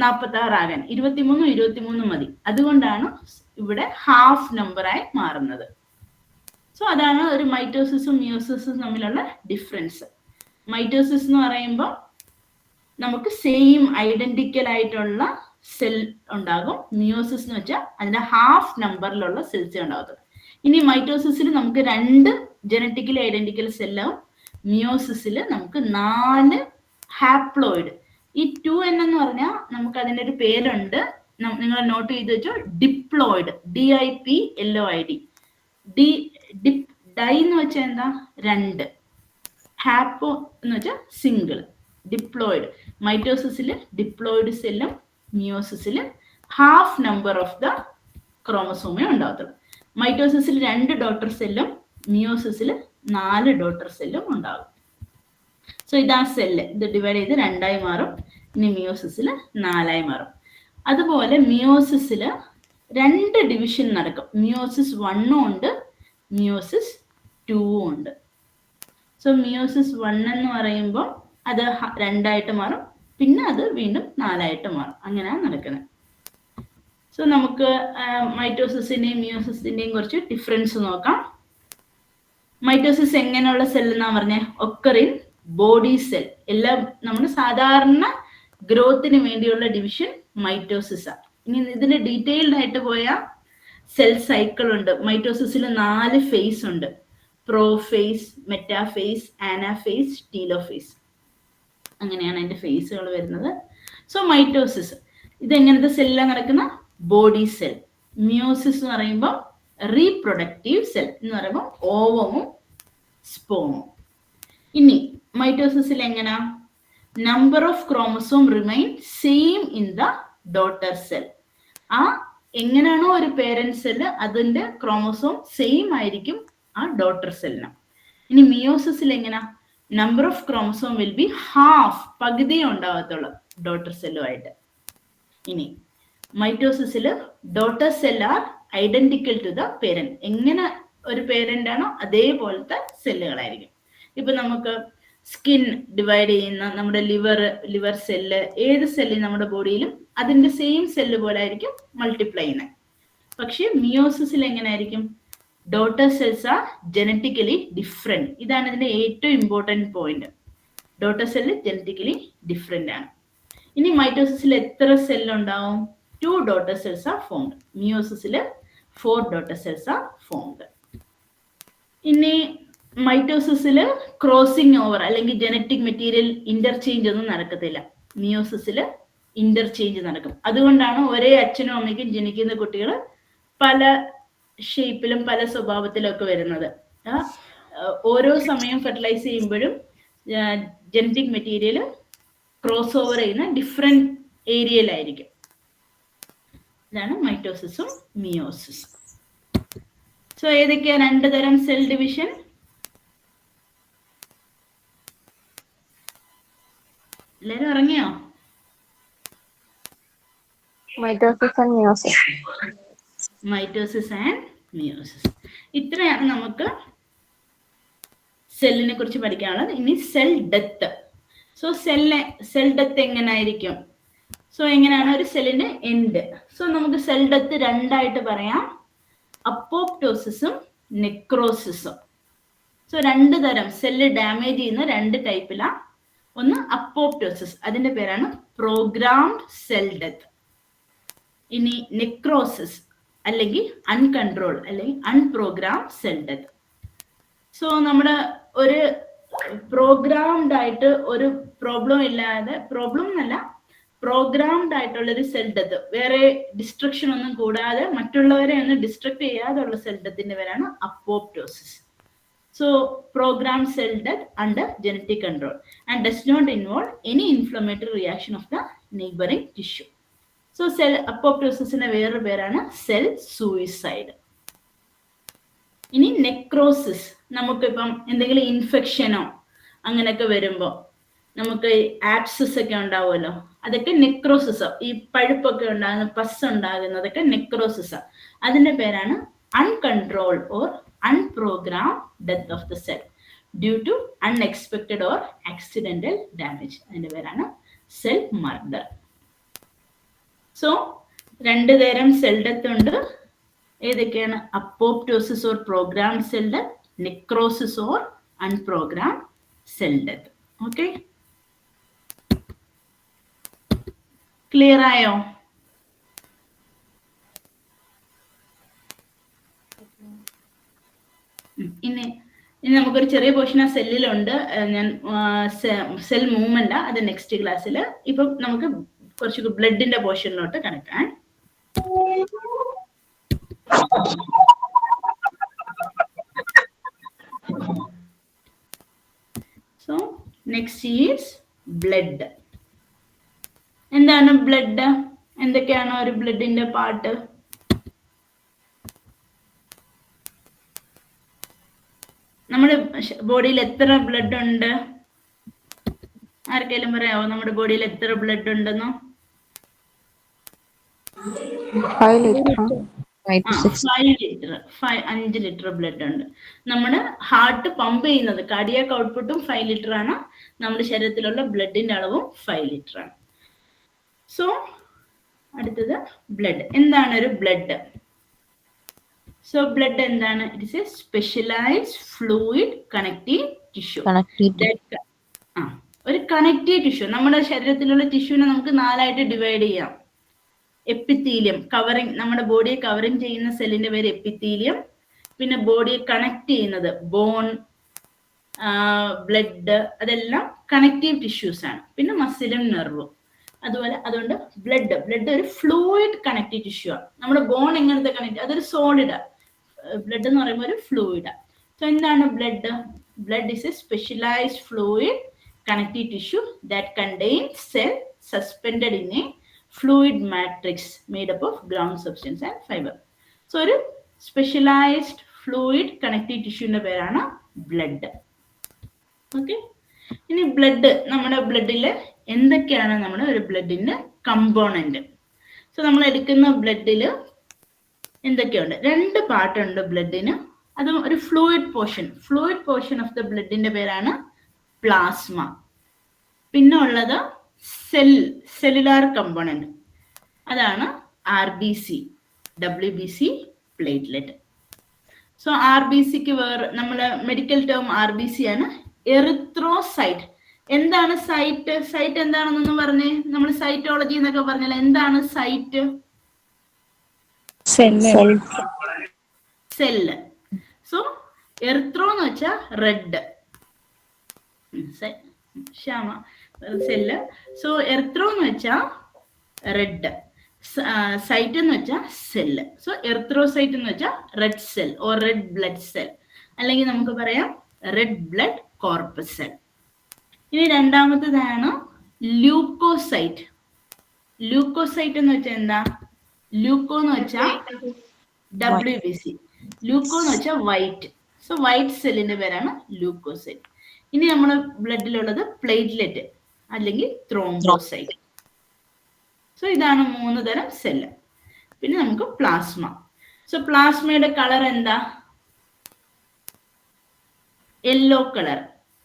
46 ആകാൻ 23 മതി. അതുകൊണ്ടാണ് ഇവിടെ ഹാഫ് നമ്പറായി മാറുന്നത്. സോ അതാണ് ഒരു മൈറ്റോസിസും മിയോസിസും തമ്മിലുള്ള ഡിഫറൻസ്. മൈറ്റോസിസ് എന്ന് പറയുമ്പോൾ നമുക്ക് സെയിം ഐഡന്റിക്കൽ ആയിട്ടുള്ള സെൽ ഉണ്ടാകും. മിയോസിസ് എന്ന് വെച്ചാൽ അതിന്റെ ഹാഫ് നമ്പറിലുള്ള സെൽസേ ഉണ്ടാകത്തുള്ളൂ. ഇനി മൈറ്റോസിസിൽ നമുക്ക് 2 ജനറ്റിക്കലി ഐഡന്റിക്കൽ സെല്ലും, മിയോസിസിൽ നമുക്ക് 4 ഹാപ്ലോയിഡ്. ഈ 2n എന്ന് പറഞ്ഞാൽ നമുക്ക് അതിൻ്റെ ഒരു പേരുണ്ട്, നിങ്ങൾ നോട്ട് ചെയ്ത് വെച്ചോ, ഡിപ്ലോയിഡ്. DIPLOID. ഡൈ എന്ന് വെച്ചാൽ എന്താ? 2. ഹാപ്പോ എന്ന് വെച്ചാൽ സിംഗിൾ. ഡിപ്ലോയിഡ്. മൈറ്റോസിസിൽ ഡിപ്ലോയിഡ് സെല്ലും മിയോസിസിൽ ഹാഫ് നമ്പർ ഓഫ് ദ ക്രോമസോമേ ഉണ്ടാകത്തുള്ളൂ. മൈറ്റോസിസിൽ 2 ഡോട്ടർ സെല്ലും മിയോസിസിൽ 4 ഡോട്ടർ സെല്ലും ഉണ്ടാകും. സോ ഇതാ സെല്ല്. ഇത് ഡിവൈഡ് ചെയ്ത് 2ആയി മാറും. ഇനി മിയോസിസിൽ 4ആയി മാറും. അതുപോലെ മിയോസിസിൽ 2 ഡിവിഷൻ നടക്കും. മിയോസിസ് 1 ഉണ്ട്, മിയോസിസ് 2 ഉണ്ട്. സോ മിയോസിസ് 1 എന്ന് പറയുമ്പോൾ അത് 2ആയിട്ട് മാറും, പിന്നെ അത് വീണ്ടും 4ആയിട്ട് മാറും. അങ്ങനെയാണ് നടക്കുന്നത്. സോ നമുക്ക് മൈറ്റോസിസിന്റെയും മിയോസിസിന്റെയും കുറച്ച് ഡിഫറൻസ് നോക്കാം. മൈറ്റോസിസ് എങ്ങനെയുള്ള സെൽ എന്നാ പറഞ്ഞേ? ഒക്കറിൻ ബോഡി സെൽ. എല്ലാം നമ്മൾ സാധാരണ ഗ്രോത്തിന് വേണ്ടിയുള്ള ഡിവിഷൻ മൈറ്റോസിസ് ആണ്. ഇനി ഇതിന്റെ ഡീറ്റെയിൽഡ് ആയിട്ട് പോയാൽ സെൽ സൈക്കിൾ ഉണ്ട്. മൈറ്റോസിസിൽ 4 ഫേസ് ഉണ്ട്. Prophase, metaphase, anaphase, telophase. അങ്ങനെയാണ് അതിന്റെ ഫേസുകൾ വരുന്നത്. സോ മൈറ്റോസിസ് ഇതെങ്ങനത്തെ സെല്ലാണ് നടക്കുന്ന? Body cell. മിയോസിസ് എന്ന് പറയുമ്പോൾ റീപ്രൊഡക്റ്റീവ് സെൽ എന്ന് പറയുമ്പോൾ ഓവമും സ്പോമും. ഇനി മൈറ്റോസിസിൽ എങ്ങനെയാ? Number of chromosome remain same in the daughter cell. എങ്ങനെയാണോ ഒരു പേരന്റ് സെല്ല്, അതിന്റെ ക്രോമസോം സെയിം ആയിരിക്കും ആ ഡോട്ടർ സെല്ലിന്. ഇനി മിയോസിസിൽ എങ്ങനെയാ? Number of chromosome will be half, പകുതിയേ ഉണ്ടാകത്തുള്ളൂ ഡോട്ടർ സെല്ലുമായിട്ട്. ഇനി മൈറ്റോസിസിൽ daughter cell are identical to the parent. എങ്ങനെ ഒരു പേരന്റ് ആണോ അതേപോലത്തെ സെല്ലുകളായിരിക്കും. ഇപ്പൊ നമുക്ക് സ്കിൻ ഡിവൈഡ് ചെയ്യുന്ന നമ്മുടെ ലിവർ സെല്ല്, ഏത് സെല്ല് നമ്മുടെ ബോഡിയിലും അതിന്റെ സെയിം സെല്ല് പോലെ ആയിരിക്കും മൾട്ടിപ്ലൈ ചെയ്യുന്നത്. പക്ഷെ മിയോസിസിൽ എങ്ങനെയായിരിക്കും? Daughter cells are genetically different. ഇതാണ് ഇതിന്റെ ഏറ്റവും important point. Daughter cell genetically different ആണ്. ഇനി മൈറ്റോസിസിൽ എത്ര സെല്ല് ഉണ്ടാവും? 2 ഡോട്ടർ സെൽസ് ആർ ഫോംഡ്. മിയോസിസിൽ 4 ഡോട്ടർ സെൽസ് ആർ ഫോംഡ്. ഇനി മൈറ്റോസിസിൽ ക്രോസിംഗ് ഓവർ അല്ലെങ്കിൽ ജനറ്റിക് മെറ്റീരിയൽ ഇന്റർചേഞ്ച് ഒന്നും നടക്കത്തില്ല. മിയോസിസിൽ ഇന്റർചേഞ്ച് നടക്കും. അതുകൊണ്ടാണ് ഒരേ അച്ഛനും അമ്മയ്ക്കും ജനിക്കുന്ന കുട്ടികൾ പല ഷേപ്പിലും പല സ്വഭാവത്തിലും ഒക്കെ വരുന്നത്. ഓരോ സമയം ഫെർട്ടിലൈസ് ചെയ്യുമ്പോഴും ജനറ്റിക് മെറ്റീരിയൽ ക്രോസ് ഓവർ ചെയ്യുന്ന ഡിഫറെന്റ് ഏരിയയിലായിരിക്കും. ഇതാണ് മൈറ്റോസിസും മിയോസിസും. സോ ഏതൊക്കെയാ 2 തരം സെൽ ഡിവിഷൻ? എല്ലാരും ഇറങ്ങിയോ? Mitosis and meiosis. Mitosis and meiosis. ഇത്രയാണ് നമുക്ക് സെല്ലിനെ കുറിച്ച് പഠിക്കാനുള്ളത്. ഇനി cell death. So cell death എങ്ങനായിരിക്കും? സോ എങ്ങനെയാണ് ഒരു സെല്ലിന്റെ എൻഡ്? സോ നമുക്ക് സെൽ ഡെത്ത് 2ആയിട്ട് പറയാം, അപ്പോപ്റ്റോസിസും നെക്രോസിസും. സോ 2 തരം സെല്ല് ഡാമേജ് ചെയ്യുന്ന 2 ടൈപ്പിലാണ്. ഒന്ന് അപ്പോപ്റ്റോസിസ്, അതിന്റെ പേരാണ് പ്രോഗ്രാംഡ് സെൽ ഡെത്ത്. ഇനി നെക്രോസിസ് അല്ലെങ്കിൽ അൺകൺട്രോൾ അല്ലെങ്കിൽ അൺപ്രോഗ്രാം സെൽ ഡെത്ത്. സോ നമ്മുടെ ഒരു പ്രോഗ്രാംഡ് ആയിട്ട് ഒരു പ്രോബ്ലം ഇല്ലാതെ, പ്രോബ്ലം എന്നല്ല, പ്രോഗ്രാംഡ് ആയിട്ടുള്ള ഒരു സെൽ ഡെത്ത്, വേറെ ഡിസ്ട്രക്ഷൻ ഒന്നും കൂടാതെ മറ്റുള്ളവരെ ഒന്നും ഡിസ്ട്രക്ട് ചെയ്യാതെ ഉള്ള സെൽ ഡെത്തിന്റെ പേരാണ് apoptosis. So programmed cell death under genetic control and does not involve any inflammatory reaction of the neighboring tissue. So cell apoptosis ine വേറെ പേരാണ് സെൽ സൂയിസൈഡ്. ഇനി നെക്രോസിസ്, നമുക്കിപ്പം എന്തെങ്കിലും ഇൻഫെക്ഷനോ അങ്ങനെയൊക്കെ വരുമ്പോൾ നമുക്ക് ആപ്സസ് ഒക്കെ ഉണ്ടാവുമല്ലോ, അതൊക്കെ നെക്രോസിസ്. ഈ പഴുപ്പൊക്കെ ഉണ്ടാകുന്ന, പസ് ഉണ്ടാകുന്നതൊക്കെ നെക്രോസിസ്. അതിന്റെ പേരാണ് uncontrolled or unprogrammed death of the cell due to unexpected or accidental damage. അതിന്റെ പേരാണ് സെൽ മർഡർ. സോ 2 തരം സെൽ ഡെത്ത് ഉണ്ട്. ഏതൊക്കെയാണ്? Apoptosis or programmed cell death, necrosis or unprogrammed cell death. Okay, clear ആയോ? ഇനി നമുക്കൊരു ചെറിയ പോർഷൻ ആ സെല്ലിലുണ്ട്. ഞാൻ സെൽ മൂവ്മെന്റ് അത് നെക്സ്റ്റ് ക്ലാസ്സിൽ. ഇപ്പം നമുക്ക് കുറച്ച് ബ്ലഡിന്റെ പോർഷനിലോട്ട് കണക്കാൻ. So next is blood. എന്താണ് ബ്ലഡ്? എന്തൊക്കെയാണ് ഒരു ബ്ലഡിന്റെ പാർട്ട്? നമ്മുടെ ബോഡിയിൽ എത്ര ബ്ലഡ് ഉണ്ട്? ആർക്കെങ്കിലും പറയാമോ നമ്മുടെ ബോഡിയിൽ എത്ര ബ്ലഡ് ഉണ്ടെന്നോ? 5 liter. 5 ലിറ്റർ ബ്ലഡ് ഉണ്ട്. നമ്മുടെ ഹാർട്ട് പമ്പ് ചെയ്യുന്നത്, കാർഡിയാക് ഔട്ട്പുട്ടും 5 ലിറ്റർ ആണ്. നമ്മുടെ ശരീരത്തിലുള്ള ബ്ലഡിന്റെ അളവും 5 ലിറ്റർ ആണ്. സോ അടുത്തത് ബ്ലഡ്. എന്താണ് ഒരു ബ്ലഡ്? സോ ബ്ലഡ് എന്താണ്? It is A specialised fluid connective tissue. ഒരു കണക്റ്റീവ് ടിഷ്യൂ. നമ്മുടെ ശരീരത്തിലുള്ള ടിഷ്യൂവിനെ നമുക്ക് 4ആയിട്ട് ഡിവൈഡ് ചെയ്യാം. എപ്പിത്തീലിയം, കവറിങ്, നമ്മുടെ ബോഡിയെ കവറിങ് ചെയ്യുന്ന സെല്ലിന്റെ പേര് എപ്പിത്തീലിയം. പിന്നെ ബോഡിയെ കണക്ട് ചെയ്യുന്നത് ബോൺ, ബ്ലഡ്, അതെല്ലാം കണക്റ്റീവ് ടിഷ്യൂസ് ആണ്. പിന്നെ മസിലും നെർവും. അതുകൊണ്ട് ബ്ലഡ് ഒരു ഫ്ലൂയിഡ് കണക്റ്റീവ് ടിഷ്യൂ ആണ്. നമ്മുടെ ബോൺ എങ്ങനത്തെ കണക്ട്, അതൊരു സോളിഡാ. ബ്ലഡ് എന്ന് പറയുമ്പോൾ ഒരു ഫ്ലൂയിഡാ. സോ എന്താണ് blood? Blood is A specialised fluid connective tissue that contains cell suspended in a fluid matrix made up of ground substance and fiber. So ഒരു specialized fluid connective tissue ന്റെ പേരാണ് blood. Okay, ഇനി blood, നമ്മുടെ ബ്ലഡിൽ എന്തൊക്കെയാണ് നമ്മുടെ ഒരു ബ്ലഡിന്റെ component? So നമ്മൾ എടുക്കുന്ന ബ്ലഡിൽ എന്തൊക്കെയുണ്ട്? 2 പാർട്ടുണ്ട് ബ്ലഡിന്. അതും ഒരു ഫ്ലൂയിഡ് പോർഷൻ ഓഫ് ദ ബ്ലഡിന്റെ പേരാണ് പ്ലാസ്മ. പിന്നെ ഉള്ളത് സെല്ലുലാർ കമ്പോണന്റ്, അതാണ് RBC, WBC, പ്ലേറ്റ്ലെറ്റ്. സോ RBCക്ക് വേറെ നമ്മള് മെഡിക്കൽ ടേം RBC ആണ്. എറിത്രോസൈറ്റ്. എന്താണ് സൈറ്റ്? സൈറ്റ് എന്താണെന്നൊന്നും പറഞ്ഞേ. നമ്മൾ സൈറ്റോളജി എന്നൊക്കെ പറഞ്ഞാൽ എന്താണ് സൈറ്റ്? സെല്ല്. സോ എറിത്രോ എന്ന് വെച്ചാൽ റെഡ്, ശ്യാമ, സെല്ല്. സോ എറിത്രോ എന്ന് വെച്ചാൽ റെഡ്. സൈറ്റ് എന്ന് വെച്ചാൽ സെല്ല്. സോ എർത്രോസൈറ്റ് എന്ന് വെച്ചാൽ red cell or red blood cell, അല്ലെങ്കിൽ നമുക്ക് പറയാം റെഡ് ബ്ലഡ് കോർപ്പസൽ. ഇനി രണ്ടാമത്തേതാണ് ല്യൂക്കോസൈറ്റ്. ല്യൂക്കോസൈറ്റ് എന്ന് വെച്ചാൽ എന്താ? ല്യൂക്കോ എന്ന് വെച്ചാൽ WBC, ല്യൂക്കോ എന്ന് വെച്ചാൽ വൈറ്റ്. സോ വൈറ്റ് സെല്ലിന്റെ പേരാണ് ല്യൂക്കോസൈറ്റ്. ഇനി നമ്മുടെ ബ്ലഡിലുള്ളത് പ്ലേറ്റ്ലെറ്റ് അല്ലെങ്കിൽ ത്രോംബോസൈറ്റ്. സോ ഇതാണ് 3 തരം സെല്ല്. പിന്നെ നമുക്ക് പ്ലാസ്മ. സോ പ്ലാസ്മയുടെ കളർ എന്താ? Yellow colour.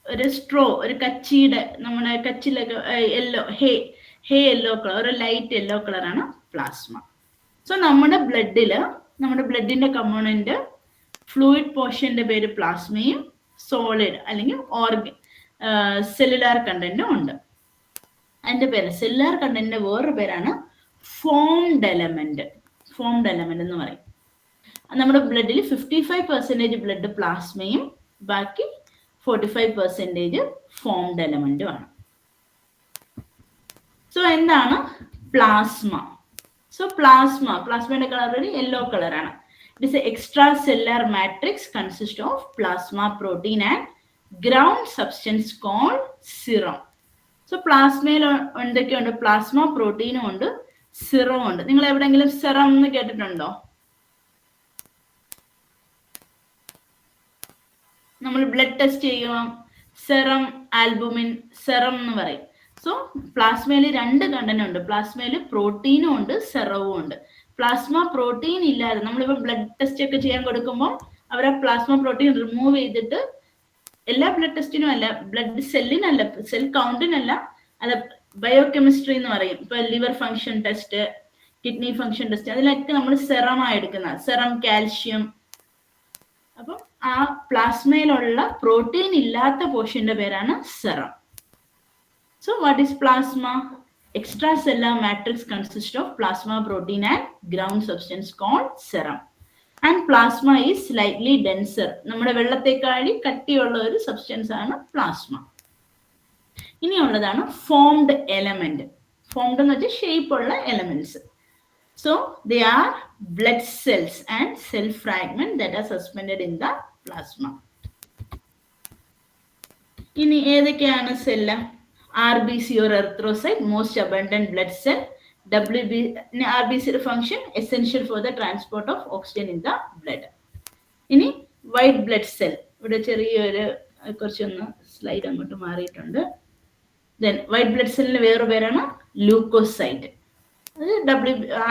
ഒരു സ്ട്രോ, ഒരു കച്ചിയുടെ, നമ്മുടെ കച്ചിലൊക്കെ യെല്ലോ, ഹേ യെല്ലോ കളർ, ഒരു ലൈറ്റ് യെല്ലോ കളറാണ് പ്ലാസ്മ. സോ നമ്മുടെ ബ്ലഡിന്റെ കമ്പോണന്റ് ഫ്ലൂയിഡ് പോർഷന്റെ പേര് പ്ലാസ്മയും സോളിഡ് അല്ലെങ്കിൽ സെല്ലുലാർ കണ്ടന്റും ഉണ്ട്. അതിന്റെ പേര് സെല്ലുലാർ കണ്ടന്റിന്റെ വേറൊരു പേരാണ് ഫോംഡ് എലമെന്റ്. ഫോംഡ് എലമെന്റ് എന്ന് പറയും. നമ്മുടെ ബ്ലഡിൽ 55% ബ്ലഡ് പ്ലാസ്മയും ബാക്കി 45% ഫോംഡ് എലമെന്റും ആണ്. സോ എന്താണ് പ്ലാസ്മ? സോ പ്ലാസ്മയുടെ കളർ യെല്ലോ കളറാണ്. It is an extracellular matrix consists of plasma protein and ground substance called serum. So പ്ലാസ്മയിൽ എന്തൊക്കെയുണ്ട്? പ്ലാസ്മ പ്രോട്ടീനും ഉണ്ട്, സിറവും ഉണ്ട്. നിങ്ങൾ എവിടെയെങ്കിലും സെറം എന്ന് കേട്ടിട്ടുണ്ടോ? നമ്മൾ ബ്ലഡ് ടെസ്റ്റ് ചെയ്യുമ്പോൾ സെറം, ആൽബുമിൻ, സെറം എന്ന് പറയും. സോ പ്ലാസ്മയിൽ 2 കണ്ടന്റ് ഉണ്ട്. പ്ലാസ്മയിൽ പ്രോട്ടീനും ഉണ്ട്, സെറവും ഉണ്ട്. പ്ലാസ്മ പ്രോട്ടീൻ ഇല്ലാതെ നമ്മളിപ്പോൾ ബ്ലഡ് ടെസ്റ്റ് ഒക്കെ ചെയ്യാൻ കൊടുക്കുമ്പോൾ അവർ ആ പ്ലാസ്മ പ്രോട്ടീൻ റിമൂവ് ചെയ്തിട്ട്, എല്ലാ ബ്ലഡ് ടെസ്റ്റിനും അല്ല, ബ്ലഡ് സെല്ലിനല്ല, സെൽ കൗണ്ടിനല്ല, അത് ബയോകെമിസ്ട്രി എന്ന് പറയും. ഇപ്പൊ liver function test, kidney function test, അതിലൊക്കെ നമ്മൾ സെറമാണ് എടുക്കുന്നത്, സെറം, കാൽഷ്യം. അപ്പം ആ പ്ലാസ്മയിലുള്ള പ്രോട്ടീൻ ഇല്ലാത്ത പോർഷന്റെ പേരാണ് serum. So what is plasma? Extracellular matrix consists of plasma protein and ground substance called serum. And plasma is slightly denser. നമ്മുടെ വെള്ളത്തെക്കാളി കട്ടിയുള്ള ഒരു സബ്സ്റ്റൻസ് ആണ് പ്ലാസ്മ. ഇനിയുള്ളതാണ് ഫോംഡ് എലമെന്റ്. ഫോംഡ് എന്ന് വെച്ചാൽ ഷേപ്പ് ഉള്ള elements. So they are blood cells and cell fragment that are suspended in the plasma. ഇനി ഏതൊക്കെയാണ് cell? RBC or erythrocyte, most abundant blood cell. RBC function essential for the transport of oxygen in the blood. ഇനി white blood cell. ഇവിടെ ചെറിയൊരു കുറച്ചൊന്ന് slide അങ്ങോട്ട് മാറിയിട്ടുണ്ട്. Then white blood സെല്ലിന് വേറെ പേരാണ് ലൂക്കോസൈറ്റ്. അത്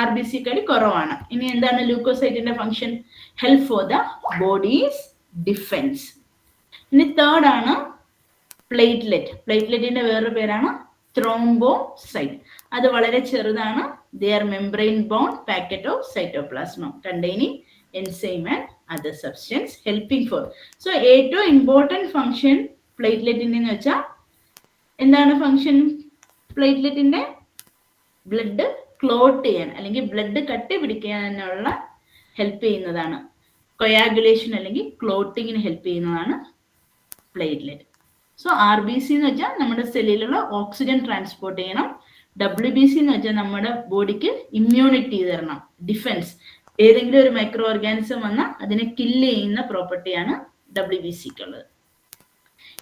RBC ക്കാടി കുറവാണ്. ഇനി എന്താണ് ലൂക്കോസൈറ്റിന്റെ function? Help for the bodies defence. ഇനി തേർഡ് ആണ് പ്ലേറ്റ്ലെറ്റ്. പ്ലേറ്റ്ലെറ്റിന്റെ വേറൊരു പേരാണ് ത്രോംബോസൈറ്റ്. അത് വളരെ ചെറുതാണ്. They are membrane bound packet of cytoplasma containing enzyme and other substance helping for. So ഏറ്റവും ഇമ്പോർട്ടൻറ്റ് ഫംഗ്ഷൻ പ്ലേറ്റ്ലെറ്റിന്റെ എന്ന് വെച്ചാൽ എന്താണ് ഫംഗ്ഷൻ? പ്ലേറ്റ്ലെറ്റിന്റെ ബ്ലഡ് ക്ലോട്ട് ചെയ്യാൻ അല്ലെങ്കിൽ ബ്ലഡ് കട്ടി പിടിക്കാനുള്ള ഹെൽപ്പ് ചെയ്യുന്നതാണ്. കൊയാഗുലേഷൻ അല്ലെങ്കിൽ ക്ലോട്ടിങ്ങിന് ഹെൽപ്പ് ചെയ്യുന്നതാണ് പ്ലേറ്റ്ലെറ്റ്. സോ RBC എന്ന് വെച്ചാൽ നമ്മുടെ സെല്ലിലുള്ള ഓക്സിജൻ ട്രാൻസ്പോർട്ട് ചെയ്യണം. WBC എന്ന് വെച്ചാൽ നമ്മുടെ ബോഡിക്ക് ഇമ്മ്യൂണിറ്റി തരണം, ഡിഫെൻസ്. ഏതെങ്കിലും ഒരു മൈക്രോ ഓർഗാനിസം വന്നാൽ അതിനെ കില്ല് ചെയ്യുന്ന പ്രോപ്പർട്ടിയാണ് WBCക്കുള്ളത്.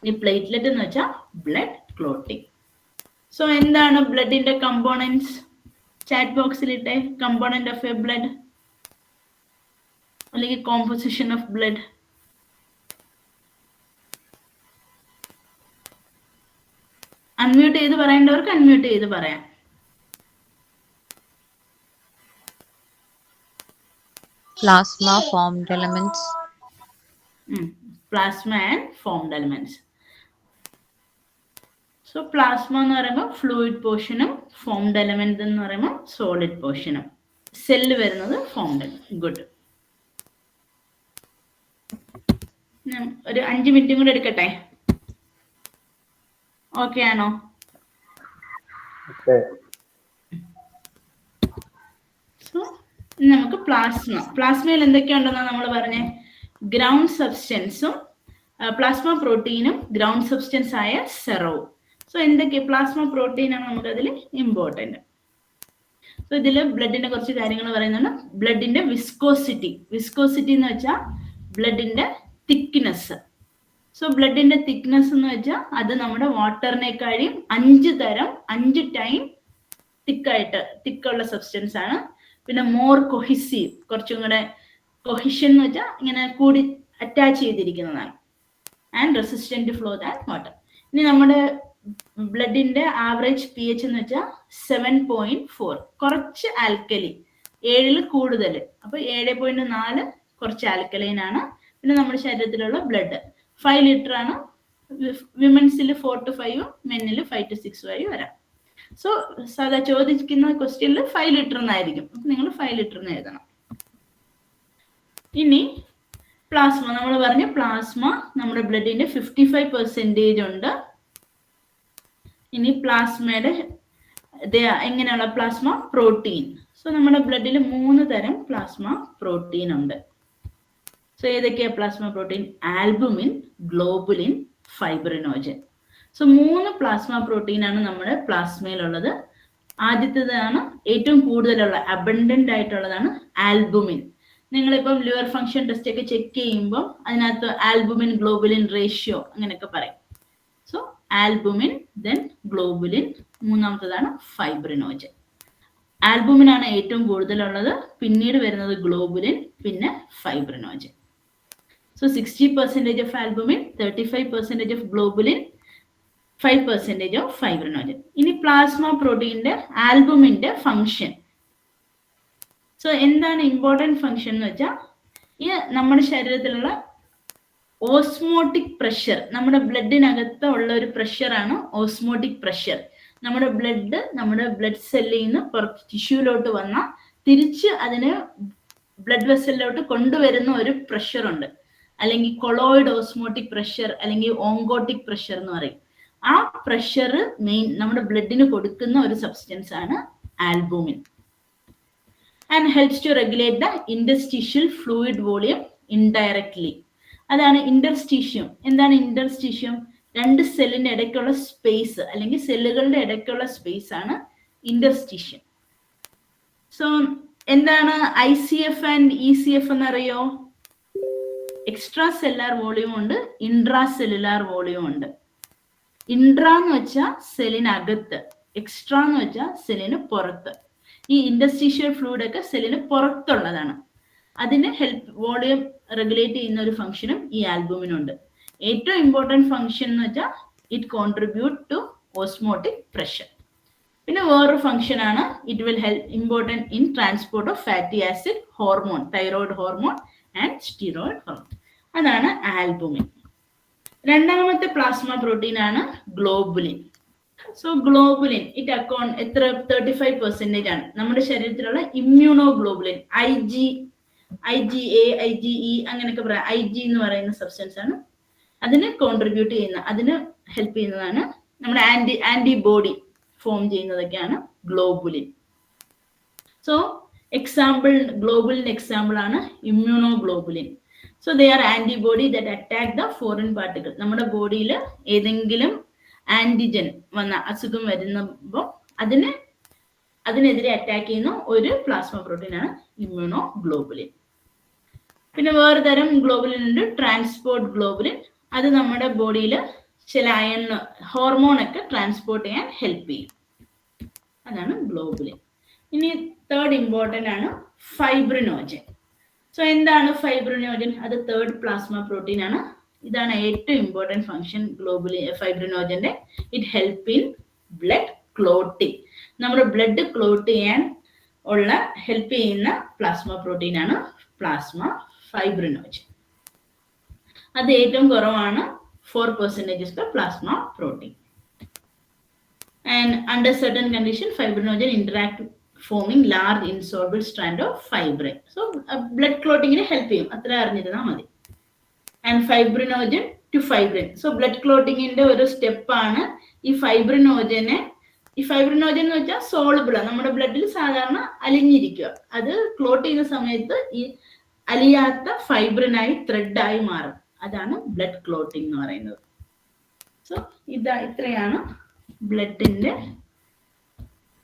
ഇനി പ്ലേറ്റ്ലെറ്റ് എന്ന് വെച്ചാൽ ബ്ലഡ് ക്ലോട്ടിങ്. സോ എന്താണ് ബ്ലഡിന്റെ കമ്പോണൻസ്? ചാറ്റ് ബോക്സിലിട്ടെ കമ്പോണന്റ് ഓഫ് എ ബ്ലഡ് അല്ലെങ്കിൽ കോമ്പോസിഷൻ ഓഫ് ബ്ലഡ്. അൺമ്യൂട്ട് ചെയ്ത് പറയേണ്ടവർക്ക് അൺമ്യൂട്ട് ചെയ്ത് പറയാം. Plasma formed elements. Plasma and formed elements. So plasma എന്ന് പറയുമ്പോൾ ഫ്ലൂയിഡ് പോർഷനും ഫോംഡ് എലമെന്റ് എന്ന് പറയുമ്പോൾ സോളിഡ് പോർഷനും. സെല്ല് വരുന്നത് ഫോംഡ്. ഗുഡ്. ഒരു 5 മിനിറ്റും കൂടെ എടുക്കട്ടെ? ഓക്കെ ആണോ? സോ നമുക്ക് പ്ലാസ്മയിൽ എന്തൊക്കെയുണ്ടെന്നാണ് നമ്മൾ പറഞ്ഞേ? ഗ്രൗണ്ട് സബ്സ്റ്റൻസും പ്ലാസ്മ പ്രോട്ടീനും ഗ്രൗണ്ട് സബ്സ്റ്റൻസ് ആയ സെറവും. സോ എന്തൊക്കെ പ്ലാസ്മ പ്രോട്ടീനാണ് നമുക്ക് അതിൽ ഇമ്പോർട്ടൻറ്റ്. സോ ഇതിൽ ബ്ലഡിന്റെ കുറച്ച് കാര്യങ്ങൾ പറയുന്നുണ്ട്. ബ്ലഡിന്റെ വിസ്കോസിറ്റി എന്ന് വെച്ചാൽ ബ്ലഡിന്റെ തിക്നെസ്. സോ ബ്ലഡിന്റെ തിക്നെസ് എന്ന് വെച്ചാൽ അത് നമ്മുടെ വാട്ടറിനെക്കാളും 5 ടൈം തിക്കുള്ള സബ്സ്റ്റൻസ് ആണ്. പിന്നെ മോർ കൊഹിസീവ്, കുറച്ചും കൂടെ കൊഹിഷൻ എന്ന് വെച്ചാൽ ഇങ്ങനെ കൂടി അറ്റാച്ച് ചെയ്തിരിക്കുന്നതാണ്. And resistant flow than water. ഇനി നമ്മുടെ ബ്ലഡിന്റെ ആവറേജ് pH എന്ന് വെച്ചാൽ 7.4, കുറച്ച് ആൽക്കലി, 7 കൂടുതൽ. അപ്പൊ 7.4 കുറച്ച് ആൽക്കലൈൻ ആണ്. പിന്നെ നമ്മുടെ ശരീരത്തിലുള്ള ബ്ലഡ് 5 ലിറ്റർ ആണ്. വിമൻസിൽ 4 to 5, മെന്നിൽ 5 to 6 വരെ വരാം. സോ സാധാ ചോദിക്കുന്ന ക്വസ്റ്റ്യനിൽ 5 ലിറ്റർ എന്നായിരിക്കും. അപ്പൊ നിങ്ങൾ 5 ലിറ്റർ എന്ന് എഴുതണം. ഇനി പ്ലാസ്മ, നമ്മൾ പറഞ്ഞു പ്ലാസ്മ നമ്മുടെ ബ്ലഡിന്റെ 55% ഉണ്ട്. ഇനി പ്ലാസ്മയുടെ എങ്ങനെയുള്ള പ്ലാസ്മ? പ്രോട്ടീൻ. സോ നമ്മുടെ ബ്ലഡിൽ 3 തരം പ്ലാസ്മ പ്രോട്ടീൻ ഉണ്ട്. സോ ഏതൊക്കെയാ plasma protein? Albumin, globulin, fibrinogen. So 3 plasma protein ആണ് നമ്മുടെ പ്ലാസ്മയിലുള്ളത്. ആദ്യത്തേതാണ് ഏറ്റവും കൂടുതലുള്ള അബണ്ടന്റ് ആയിട്ടുള്ളതാണ് ആൽബുമിൻ. നിങ്ങളിപ്പം ലിവർ ഫംഗ്ഷൻ ടെസ്റ്റ് ഒക്കെ ചെക്ക് ചെയ്യുമ്പോൾ അതിനകത്ത് ആൽബുമിൻ ഗ്ലോബുലിൻ റേഷ്യോ അങ്ങനെയൊക്കെ പറയും. സോ ആൽബുമിൻ, ദെൻ ഗ്ലോബുലിൻ, മൂന്നാമത്തേതാണ് ഫൈബ്രിനോജൻ. ആൽബുമിൻ ആണ് ഏറ്റവും കൂടുതലുള്ളത്, പിന്നീട് വരുന്നത് ഗ്ലോബുലിൻ, പിന്നെ fibrinogen. So 60% of albumin, 35% of globulin, 5% of fibrinogen. ഇനി പ്ലാസ്മ പ്രോട്ടീന്റെ ആൽബുമിന്റെ ഫംഗ്ഷൻ. സോ എന്താണ് ഇമ്പോർട്ടൻറ്റ് ഫംഗ്ഷൻ എന്ന് വെച്ചാൽ ഈ നമ്മുടെ ശരീരത്തിലുള്ള ഓസ്മോട്ടിക് പ്രഷർ, നമ്മുടെ ബ്ലഡിനകത്ത് ഉള്ള ഒരു പ്രഷറാണ് ഓസ്മോട്ടിക് പ്രഷർ. നമ്മുടെ ബ്ലഡ് സെല്ലിൽ നിന്ന് പുറത്ത് ടിഷ്യൂലോട്ട് വന്നാൽ തിരിച്ച് അതിന് ബ്ലഡ് വെസലിലോട്ട് കൊണ്ടുവരുന്ന ഒരു പ്രഷർ ഉണ്ട്. അല്ലെങ്കിൽ കൊളോയിഡ് ഓസ്മോട്ടിക് പ്രഷർ, അല്ലെങ്കിൽ ഓങ്കോട്ടിക് പ്രഷർ എന്ന് പറയും. ആ പ്രഷർ മെയിൻ നമ്മുടെ ബ്ലഡിന് കൊടുക്കുന്ന ഒരു സബ്സ്റ്റൻസ് ആണ് albumin. And helps to regulate the interstitial fluid volume indirectly. അതാണ് ഇന്റർസ്റ്റീഷ്യം. എന്താണ് ഇന്റർസ്റ്റീഷ്യം? 2 സെല്ലിന്റെ ഇടയ്ക്കുള്ള സ്പേസ്, അല്ലെങ്കിൽ സെല്ലുകളുടെ ഇടയ്ക്കുള്ള സ്പേസ് ആണ് ഇന്റർസ്റ്റീഷ്യം. സോ എന്താണ് ICF ആൻഡ് ECF എന്നറിയോ? എക്സ്ട്രാ സെല്ലുലാർ വോളിയം ഉണ്ട്, ഇൻട്രാ സെല്ലുലാർ വോളിയം ഉണ്ട്. ഇൻട്രാ എന്ന് വെച്ചാൽ സെല്ലിനകത്ത്, എക്സ്ട്രാ എന്ന് വെച്ചാൽ സെല്ലിന് പുറത്ത്. ഈ ഇന്റർസ്റ്റീഷ്യൽ ഫ്ലൂയിഡ് ഒക്കെ സെല്ലിന് പുറത്തുള്ളതാണ്. അതിന് വോളിയം റെഗുലേറ്റ് ചെയ്യുന്ന ഒരു ഫംഗ്ഷനും ഈ ആൽബുമിനുണ്ട്. ഏറ്റവും ഇമ്പോർട്ടൻറ്റ് ഫംഗ്ഷൻ എന്ന് വെച്ചാൽ it contribute to osmotic pressure. പിന്നെ വേറൊരു ഫംഗ്ഷൻ ആണ് it will help important in transport of fatty acid, hormone, thyroid hormone and steroid hormone. അതാണ് ആൽബുമിൻ. രണ്ടാമത്തെ പ്ലാസ്മ പ്രോട്ടീൻ ആണ് ഗ്ലോബുലിൻ. സോ ഗ്ലോബുലിൻ എത്ര 35% ആണ് നമ്മുടെ ശരീരത്തിലുള്ള ഇമ്മ്യൂണോഗ്ലോബുലിൻ. IgA, IgE അങ്ങനെയൊക്കെ പറയാം. IG എന്ന് പറയുന്ന സബ്സ്റ്റൻസ് ആണ്. അതിന് കോൺട്രിബ്യൂട്ട് ചെയ്യുന്ന, അതിന് ഹെൽപ്പ് ചെയ്യുന്നതാണ് നമ്മുടെ ആന്റിബോഡി ഫോം ചെയ്യുന്നതൊക്കെയാണ് ഗ്ലോബുലിൻ. സോ എക്സാമ്പിൾ, ഗ്ലോബുലിൻ എക്സാമ്പിൾ ആണ് immunoglobulin. So they are antibody that attack the foreign particle. നമ്മുടെ ബോഡിയിൽ ഏതെങ്കിലും ആന്റിജൻ വന്ന അസുഖം വരുമ്പോൾ അതിനെതിരെ അറ്റാക്ക് ചെയ്യുന്ന ഒരു പ്ലാസ്മ പ്രോട്ടീൻ ആണ് ഇമ്മ്യൂണോഗ്ലോബുലിൻ. പിന്നെ വേറെ തരം ഗ്ലോബുലിൻ ഉണ്ട്, ട്രാൻസ്പോർട്ട് ഗ്ലോബുലിൻ. അത് നമ്മുടെ ബോഡിയിൽ ചില ഹോർമോൺ ഒക്കെ ട്രാൻസ്പോർട്ട് ചെയ്യാൻ ഹെൽപ്പ് ചെയ്യും. അതാണ് ഗ്ലോബുലിൻ. ഇനി തേർഡ് ഇമ്പോർട്ടൻ്റ് ആണ് ഫൈബ്രിനോജൻ. സോ എന്താണ് ഫൈബ്രിനോജൻ? അത് തേർഡ് പ്ലാസ്മ പ്രോട്ടീൻ ആണ്. ഇതാണ് ഏറ്റവും ഇമ്പോർട്ടൻറ്റ് ഫംഗ്ഷൻ ഫൈബ്രിനോജന്റെ. It help in blood clotting. നമ്മുടെ ബ്ലഡ് ക്ലോട്ട് ചെയ്യാൻ ഉള്ള ഹെൽപ്പ് ചെയ്യുന്ന പ്ലാസ്മ പ്രോട്ടീൻ ആണ് പ്ലാസ്മ ഫൈബ്രിനോജൻ. അത് ഏറ്റവും കുറവാണ്, 4% is the plasma protein. And under certain condition, fibrinogen interact forming large insoluble strand of fibrin. So blood clotting help ചെയ്യും. അത്ര അറിഞ്ഞിരുന്നാൽ മതി. And fibrinogen to fibrin. So blood clotting ന്റെ ഒരു സ്റ്റെപ്പാണ് ഈ ഫൈബ്രിനോജനെ. ഈ ഫൈബ്രിനോജൻ എന്ന് വെച്ചാൽ സോളബിൾ ആണ്, നമ്മുടെ ബ്ലഡിൽ സാധാരണ അലിഞ്ഞിരിക്കുക. അത് ക്ലോട്ട് ചെയ്യുന്ന സമയത്ത് ഈ അലിയാത്ത ഫൈബ്രിനായി ത്രെഡായി മാറും. അതാണ് ബ്ലഡ് ക്ലോട്ടിംഗ് എന്ന് പറയുന്നത്. സോ ഇത്രയാണ്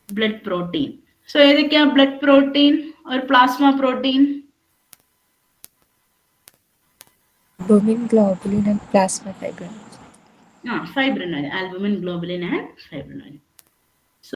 ബ്ലഡ് പ്രോട്ടീൻ. സോ ഏതൊക്കെയാ ബ്ലഡ് പ്രോട്ടീൻ ഒരു plasma protein? Albumin, globulin, and plasma fibrinogen. Fibrinogen, albumin, globulin, and fibrinogen.